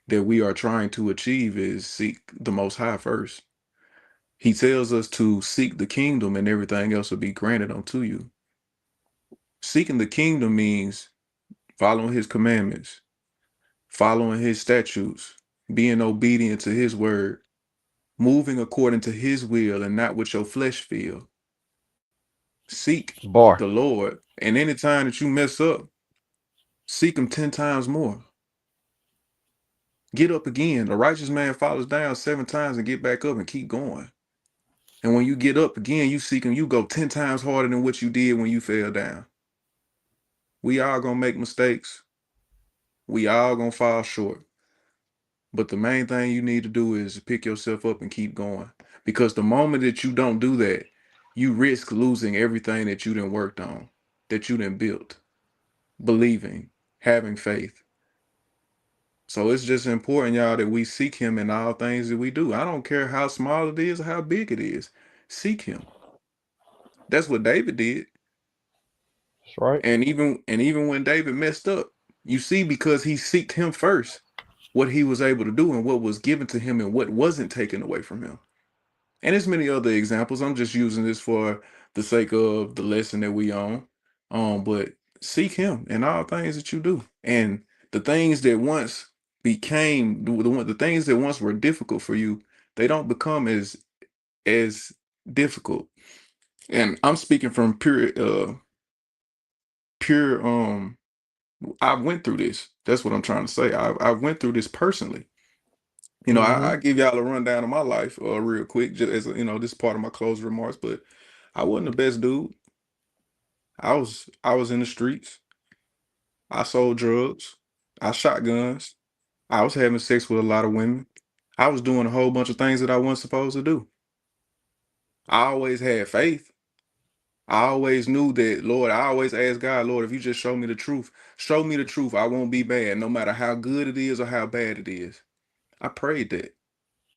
that we are trying to achieve is seek the Most High first. He tells us to seek the kingdom and everything else will be granted unto you. Seeking the kingdom means following his commandments, following his statutes, being obedient to his word, moving according to his will and not what your flesh feel. Seek Bar. the Lord. And anytime that you mess up, seek him 10 times more. Get up again. A righteous man falls down 7 times and get back up and keep going. And when you get up again, you seek him, you go 10 times harder than what you did when you fell down. We all gonna make mistakes. We all gonna fall short. But the main thing you need to do is pick yourself up and keep going. Because the moment that you don't do that, you risk losing everything that you done worked on, that you done built, believing, having faith. So it's just important, y'all, that we seek him in all things that we do. I don't care how small it is or how big it is. Seek him. That's what David did. That's right. And even when David messed up, you see, because he seeked him first, what he was able to do and what was given to him and what wasn't taken away from him. And there's many other examples. I'm just using this for the sake of the lesson that we on. But seek him in all things that you do. And the things that once became the things that once were difficult for you, they don't become as difficult. And I'm speaking from pure I went through this. That's what I'm trying to say. I went through this personally. Mm-hmm. I give y'all a rundown of my life real quick, just as this is part of my closing remarks. But I wasn't the best dude. I was in the streets. I sold drugs. I shot guns. I was having sex with a lot of women. I was doing a whole bunch of things that I wasn't supposed to do. I always had faith. I always knew that, Lord, I always asked God, Lord, if you just show me the truth, show me the truth. I won't be bad, no matter how good it is or how bad it is. I prayed that.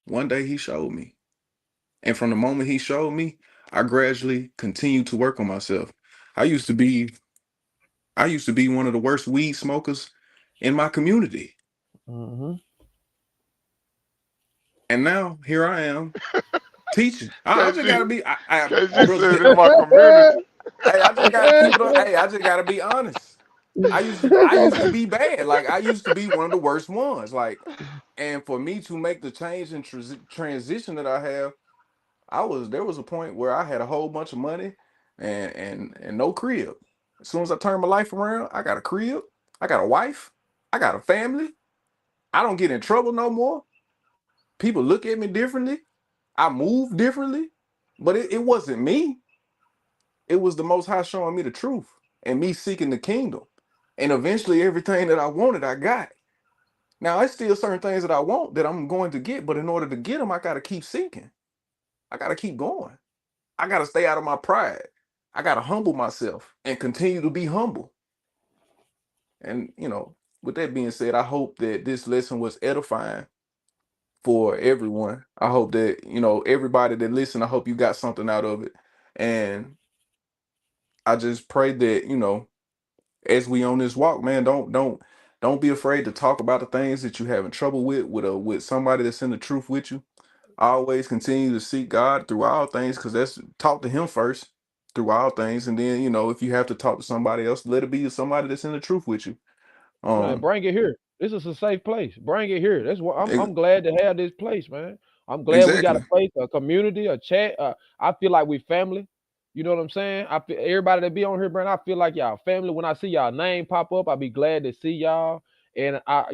One day he showed me. And from the moment he showed me, I gradually continued to work on myself. I used to be I used to be one of the worst weed smokers in my community. Mm-hmm. And now here I am teaching. I just gotta KG, be I KG brothers said get in my community. hey, I just gotta keep it on. Hey, I just gotta be honest. I used to be bad. Like I used to be one of the worst ones. Like, and for me to make the change and transition that I have, there was a point where I had a whole bunch of money and no crib. As soon as I turned my life around, I got a crib, I got a wife, I got a family. I don't get in trouble no more. People look at me differently. I move differently. But it wasn't me. It was the Most High showing me the truth and me seeking the kingdom. And eventually everything that I wanted, I got. Now, there's still certain things that I want that I'm going to get, but in order to get them, I got to keep seeking. I got to keep going. I got to stay out of my pride. I got to humble myself and continue to be humble. And, with that being said, I hope that this lesson was edifying for everyone. I hope that, everybody that listened, I hope you got something out of it. And I just pray that, as we on this walk, man, don't be afraid to talk about the things that you having trouble with somebody that's in the truth with you. Always continue to seek God through all things, because that's talk to him first through all things. And then, if you have to talk to somebody else, let it be somebody that's in the truth with you. Man, Um, bring it here. This is a safe place. Bring it here. That's what ex- I'm glad to have this place, man. I'm glad we got a exactly. place, a community, a chat. I feel like we family. You know what I'm saying? I feel everybody that be on here, Brandon. I feel like y'all family. When I see y'all name pop up, I be glad to see y'all. And I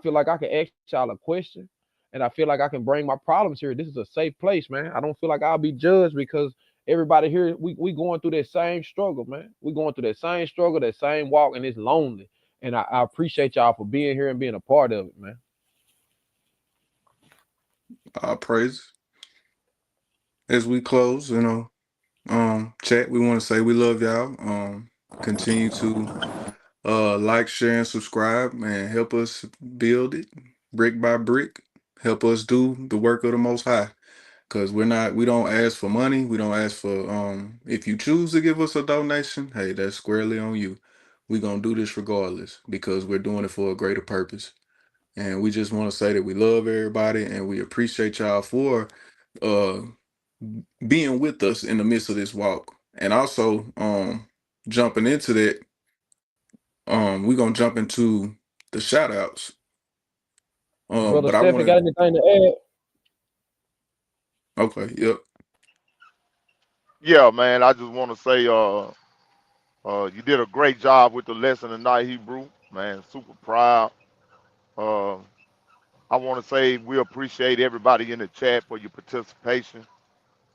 feel like I can ask y'all a question, and I feel like I can bring my problems here. This is a safe place, man. I don't feel like I'll be judged because everybody here, we going through that same struggle, man. We going through that same struggle, that same walk, and it's lonely. And I appreciate y'all for being here and being a part of it, man. All praise. As we close, chat, we want to say we love y'all. Continue to like, share, and subscribe, and help us build it brick by brick. Help us do the work of the Most High. Cause we don't ask for money. We don't ask for if you choose to give us a donation, hey, that's squarely on you. We gonna do this regardless because we're doing it for a greater purpose. And we just want to say that we love everybody and we appreciate y'all for uh being with us in the midst of this walk. And also jumping into that, we're gonna jump into the shout outs. Brother But I Stephen, got wanna anything to okay, yep. Yeah, man. I just want to say, you did a great job with the lesson tonight, Hebrew. Man, super proud. Uh, I want to say we appreciate everybody in the chat for your participation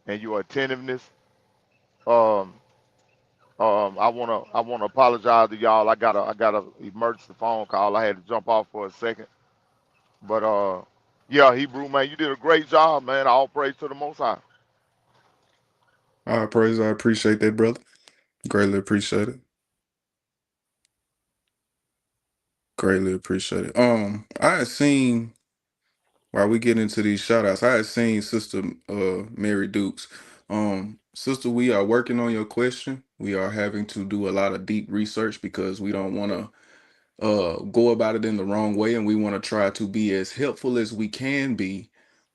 and your attentiveness. Um, I wanna apologize to y'all. I got a emergency phone call. I had to jump off for a second. But yeah, Hebrew man, you did a great job, man. All praise to the Most High. All praise, I appreciate that, brother. Greatly appreciate it. Greatly appreciate it. I had seen while we get into these shout outs, I had seen Sister Mary Dukes. Sister, we are working on your question. We are having to do a lot of deep research because we don't want to go about it in the wrong way, and we want to try to be as helpful as we can be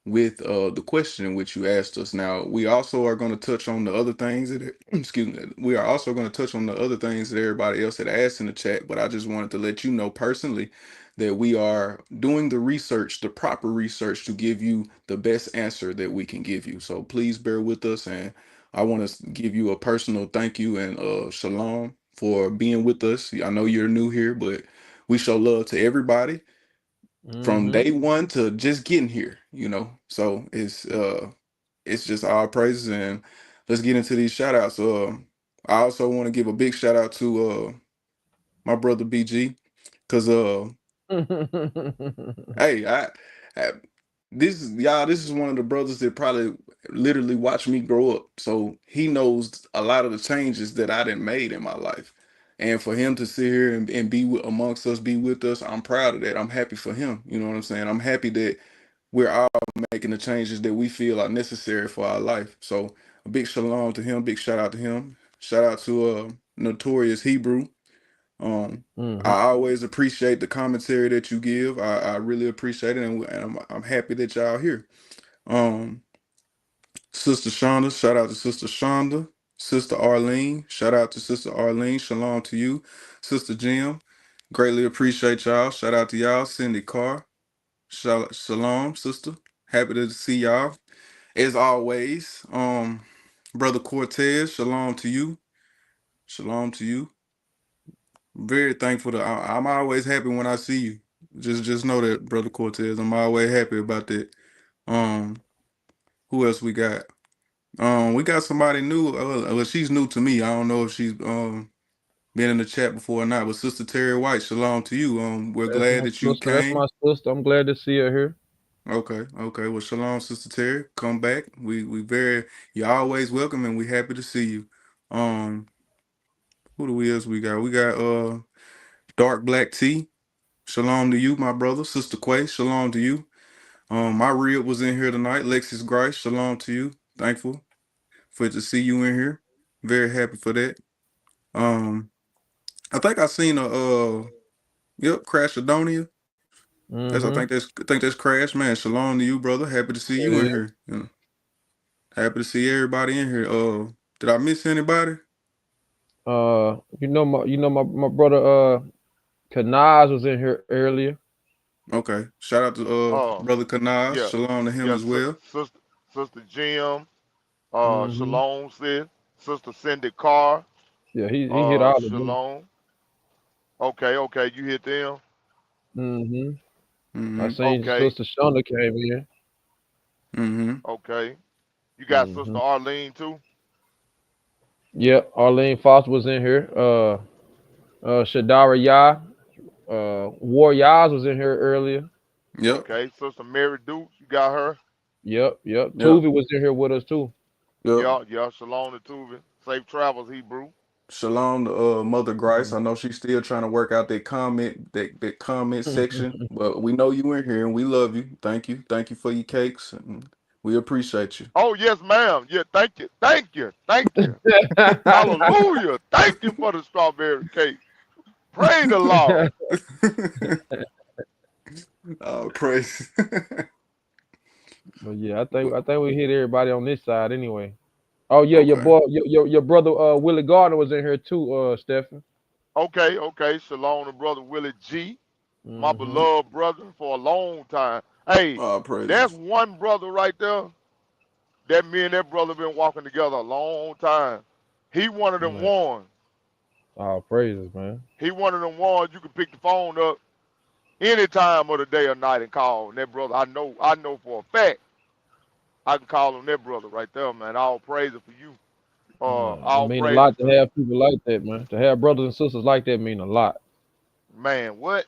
with the question in which you asked us. Now, we also are going to touch on the other things that excuse me. We are also going to touch on the other things that everybody else had asked in the chat, but I just wanted to let you know personally that we are doing the research, the proper research to give you the best answer that we can give you. So please bear with us, and I want to give you a personal thank you and shalom for being with us. I know you're new here, but we show love to everybody from Mm-hmm. day one to just getting here, you know. So it's just our praises, and let's get into these shout outs. I also want to give a big shout out to my brother BG, because hey, I this is one of the brothers that probably literally watched me grow up. So he knows a lot of the changes that I didn't made in my life. And for him to sit here and be amongst us, be with us, I'm proud of that. I'm happy for him. You know what I'm saying? I'm happy that we're all making the changes that we feel are necessary for our life. So a big shalom to him, big shout out to him. Shout out to Notorious Hebrew. Um, Mm-hmm. I always appreciate the commentary that you give. I really appreciate it, and I'm happy that y'all here. Um, Sister Shonda, shout out to Sister Shonda. Sister Arlene, shout out to Sister Arlene. Shalom to you, Sister Jim. Greatly appreciate y'all. Shout out to y'all, Cindy Carr. Shalom, sister. Happy to see y'all. As always, Brother Cortez, shalom to you. Shalom to you. Very thankful I'm always happy when I see you. Just know that, Brother Cortez. I'm always happy about that. Um, who else we got? We got somebody new. Well, she's new to me. I don't know if she's been in the chat before or not. But Sister Terry White, shalom to you. We're That's glad my that you sister. That's came. my sister. I'm glad to see her here. Okay, okay. Well, shalom, Sister Terry. Come back. We very you're always welcome, and we happy to see you. Um, who do we else we got? We got Dark Black Tea. Shalom to you, my brother. Sister Quay, shalom to you. My rib was in here tonight. Lexus Grice, shalom to you. Thankful for to see you in here. Very happy for that. Um, I think I seen a yep, Crashadonia. Mm-hmm. I think that's Crash, man. Shalom to you, brother. Happy to see you in Yeah. here. You know, happy to see everybody in here. Did I miss anybody? My brother Kanaz was in here earlier. Okay. Shout out to Uh, brother Kanaz. yeah, Shalom to him yeah, as well. sister Jim, Mm-hmm. Shalom sis, sister Cindy Carr, He hit all of them. Shalom. Okay, okay, you hit them. Mm-hmm. I Mm-hmm. seen Okay, Sister Shonda came in. Mm-hmm. okay. You got Mm-hmm. sister Arlene too. Yep, Arlene Foster was in here. Shadara Yah, War Yaz was in here earlier. Yep. Okay, sister Mary Dukes, you got her. Yep. Yep. Tuvi was in here with us too. Yep. Yeah, yeah. Shalom to Tuvin. Safe travels, Hebrew. Shalom to Mother Grice. Mhm. I know she's still trying to work out that comment section, but we know you in here and we love you. Thank you. Thank you for your cakes. And we appreciate you. Oh yes, ma'am. Yeah, thank you, thank you, thank you. Hallelujah. Thank you for the strawberry cake. Praise the Lord. Oh, praise. But yeah, I think we hit everybody on this side anyway. Oh yeah, your Okay. boy, your brother Willie Gardner was in here too, Stephen. Okay, okay. Shalom to brother Willie G, my Mm-hmm. beloved brother for a long time. Hey, Oh, that's praises. one brother right there. That me and that brother been walking together a long time. He one of them Man, ones. all praises, man. He one of them ones you can pick the phone up any time of the day or night and call. And that brother, I know for a fact, I can call him that brother right there, man. All praise it for you. It All mean a praise lot it to to have people like that, man. To have brothers and sisters like that mean a lot. man. What?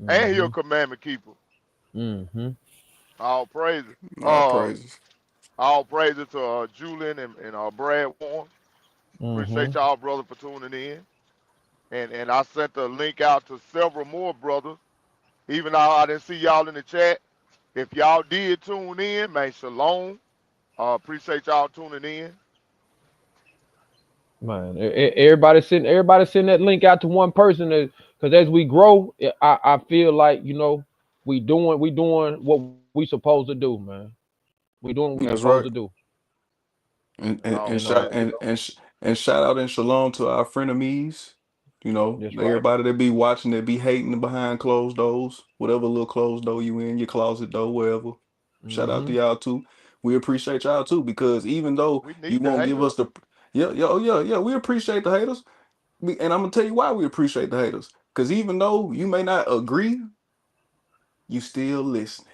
And he a Mm-hmm. commandment keeper. Mm-hmm. All praise it. All praises. All praise it to Julian and Brad Warren. Mm-hmm. Appreciate y'all, brother, for tuning in. and I sent the link out to several more brothers. Even though I didn't see y'all in the chat. If y'all did tune in, man, shalom. Appreciate y'all tuning in. Man, everybody send that link out to one person, because as we grow, I feel like, you know, we doing what we supposed to do, man. We doing what we That's supposed right. to do. And Oh You shout know, man. and shout out and shalom to our frenemies. You know, that's right. everybody that be watching, that be hating behind closed doors, whatever little closed door you in, your closet door, wherever. Shout out to Mm-hmm. y'all too. We appreciate y'all too, because even though We you need the won't give haters. us the yeah, we appreciate the haters. And I'm gonna tell you why we appreciate the haters. Because even though you may not agree, you still listening.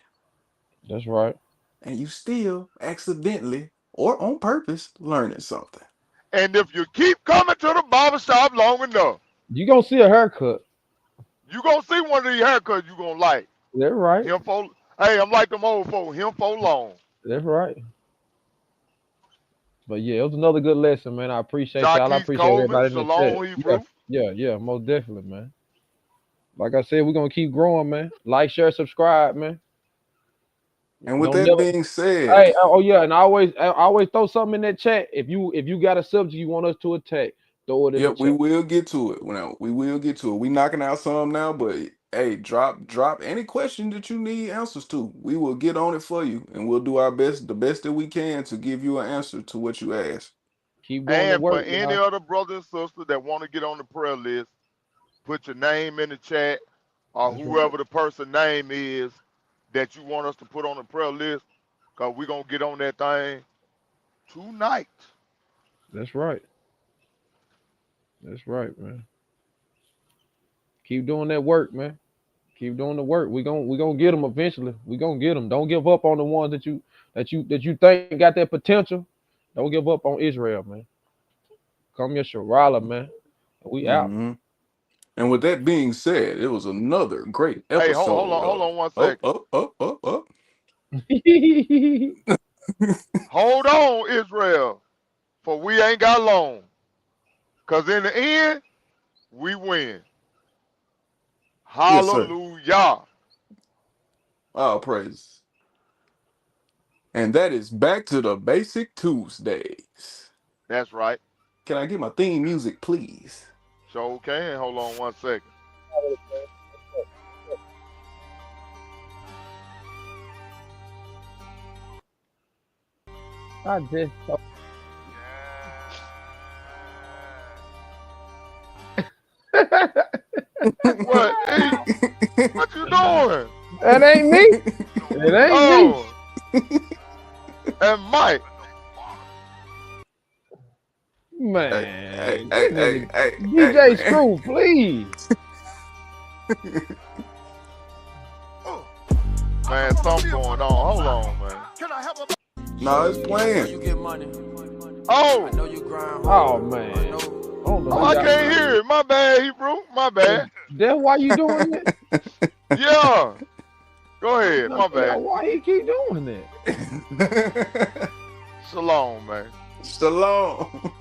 That's right. And you still accidentally or on purpose learning something. And if you keep coming to the barbershop long enough, You gonna see a haircut. you gonna see one of these haircuts you gonna like. That's right. Him for hey, I'm like them old folk, him for long. That's right. But yeah, it was another good lesson, man. I appreciate y'all. I Jacques appreciate Coleman, everybody in the chat. Shalom Hebrew. Yeah, most definitely, man. Like I said, we're gonna keep growing, man. Like, share, subscribe, man. And with Don't that never. being said, Hey, oh yeah, and I always throw something in that chat. If you got a subject you want us to attack, throw it in the yep, we chat. will get to it. We will get to it. We knocking out some now, but hey, drop any question that you need answers to. We will get on it for you, and we'll do our best, the best that we can, to give you an answer to what you ask. Keep doing the And for work, any y'all. other brother and sister that want to get on the prayer list, put your name in the chat, or That's right. whoever the person name is that you want us to put on the prayer list, because we're going to get on that thing tonight. That's right. That's right, man. Keep doing that work, man. Keep doing the work. We gonna get them eventually. We gonna get them. Don't give up on the ones that you think got that potential. Don't give up on Israel, man. Come here, Sharala, man. We out. Hmm. And with that being said, it was another great Hey, hold episode on, hold of on one second. up. Hold on, Israel, for we ain't got long. Because in the end, we win. Yes, sir. Hallelujah. All praise. And that is back to the basic Tuesdays. That's right. Can I get my theme music, please? Sure can. Hold on one second. I just What? Hey, what you doing? that ain't me. It ain't me. Oh, and Mike. Man, Hey, DJ man. Screw, please. Man, something going on. Hold on, man. No, it's playing. You get money. Oh, I know you grind Oh hard. man. I know. oh, I can't hear it. My bad, Hebrew. My bad. That's why you doing it? Yeah. Go ahead. My bad. Why he keep doing that? Shalom, man. Shalom.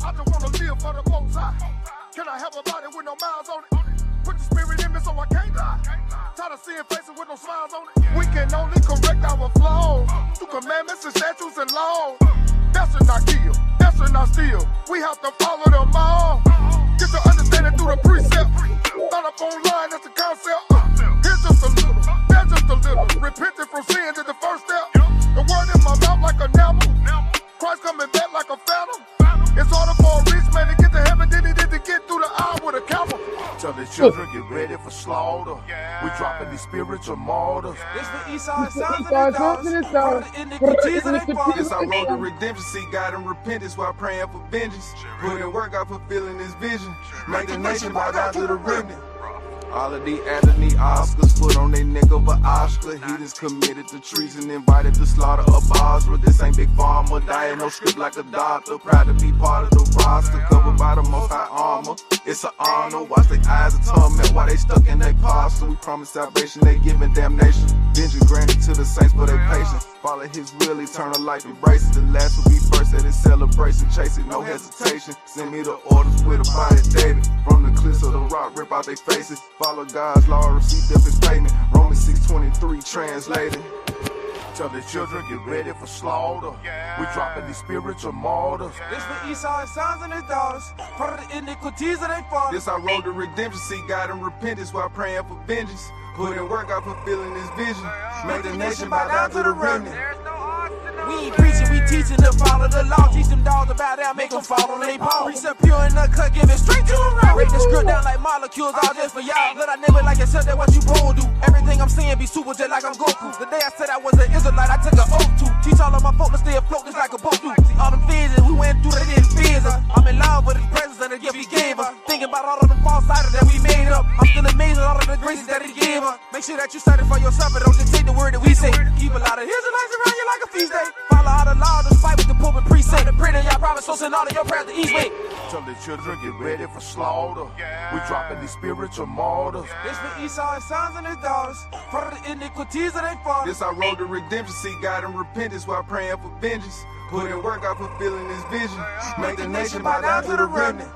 I just wanna live for the most high. Can I have a body with no miles on it? Put the spirit in me so I can't die. Tired of seeing faces with no smiles on it. We can only correct our flaws through commandments and statutes and laws. That should not kill, that should not steal. We have to follow them all. Get your understanding through the precept. Not up online, that's the concept. Here's just a little, there's just a little. Repenting from sin is the first step. The word in my mouth like a enamel. Christ coming back like a phantom. It's harder for a rich man to get to heaven than it is to get through the aisle with a camel. Tell the children get ready for slaughter. We dropping these spiritual martyrs. This for Eastside Sounds Eastside and his Sounds daughters. and his For the daughters. iniquities of their fathers. Yes, I wrote the redemption, see God in repentance while praying for vengeance. Put in work out fulfilling his vision. Make the nation bow down to the remnant. All of the Anthony Oscars, foot on their neck of an Oscar. Heathens committed to treason, invited to slaughter of Basra. This ain't Big Pharma, dying no script like a doctor. Proud to be part of the roster, covered by the most high armor. It's an honor, watch their eyes of torment while they stuck in their posture. We promise salvation, they giving damnation. Vengeance granted to the saints for their patience. Follow his will, eternal life, embrace it. The last will be first at his celebration. Chase it, no hesitation. Send me the orders with a body David. From the cliffs of the rock, rip out their faces. Follow God's law, receive death as payment. Romans 6:23 translated. Tell the children, get ready for slaughter. We dropping these spiritual martyrs. This for Esau, his sons and his daughters. For the iniquities of their fathers. This our road to redemption. See God in repentance while praying for vengeance. Put in work out fulfilling his vision. Make the nation bow down to the remnant. We ain't preaching, we teaching to follow the law. Teach them dogs about that, make them fall on they paw. Precept pure and uncut, give it straight to them raw. Break the script down like molecules, all just for y'all. Let I name it like I said that what you born do. Everything I'm saying be super just like I'm Goku. The day I said I was an Israelite, I took an oath to. Teach all of my folk to stay afloat just like a boat do. See all them fears that we went through, they didn't fear us. I'm in love with his presence and the gift he gave us. Thinking about all of the false idols that we made up. I'm still amazed at all of the graces that he gave us. Make sure that you study for yourself and don't just take the word that we say. Keep a lot of Israelites around you like a feast day. Follow all the law, just fight with the Pope and precinct. Pray to y'all promise, so send all of your prayers to East Way. Tell the children, get ready for slaughter. We dropping these spiritual martyrs. This for Esau, his sons and his daughters. For the iniquities of their fathers. This our road to redemption. See God in repentance while praying for vengeance. Put in work out fulfilling his vision. Make the nation bow down to the remnant.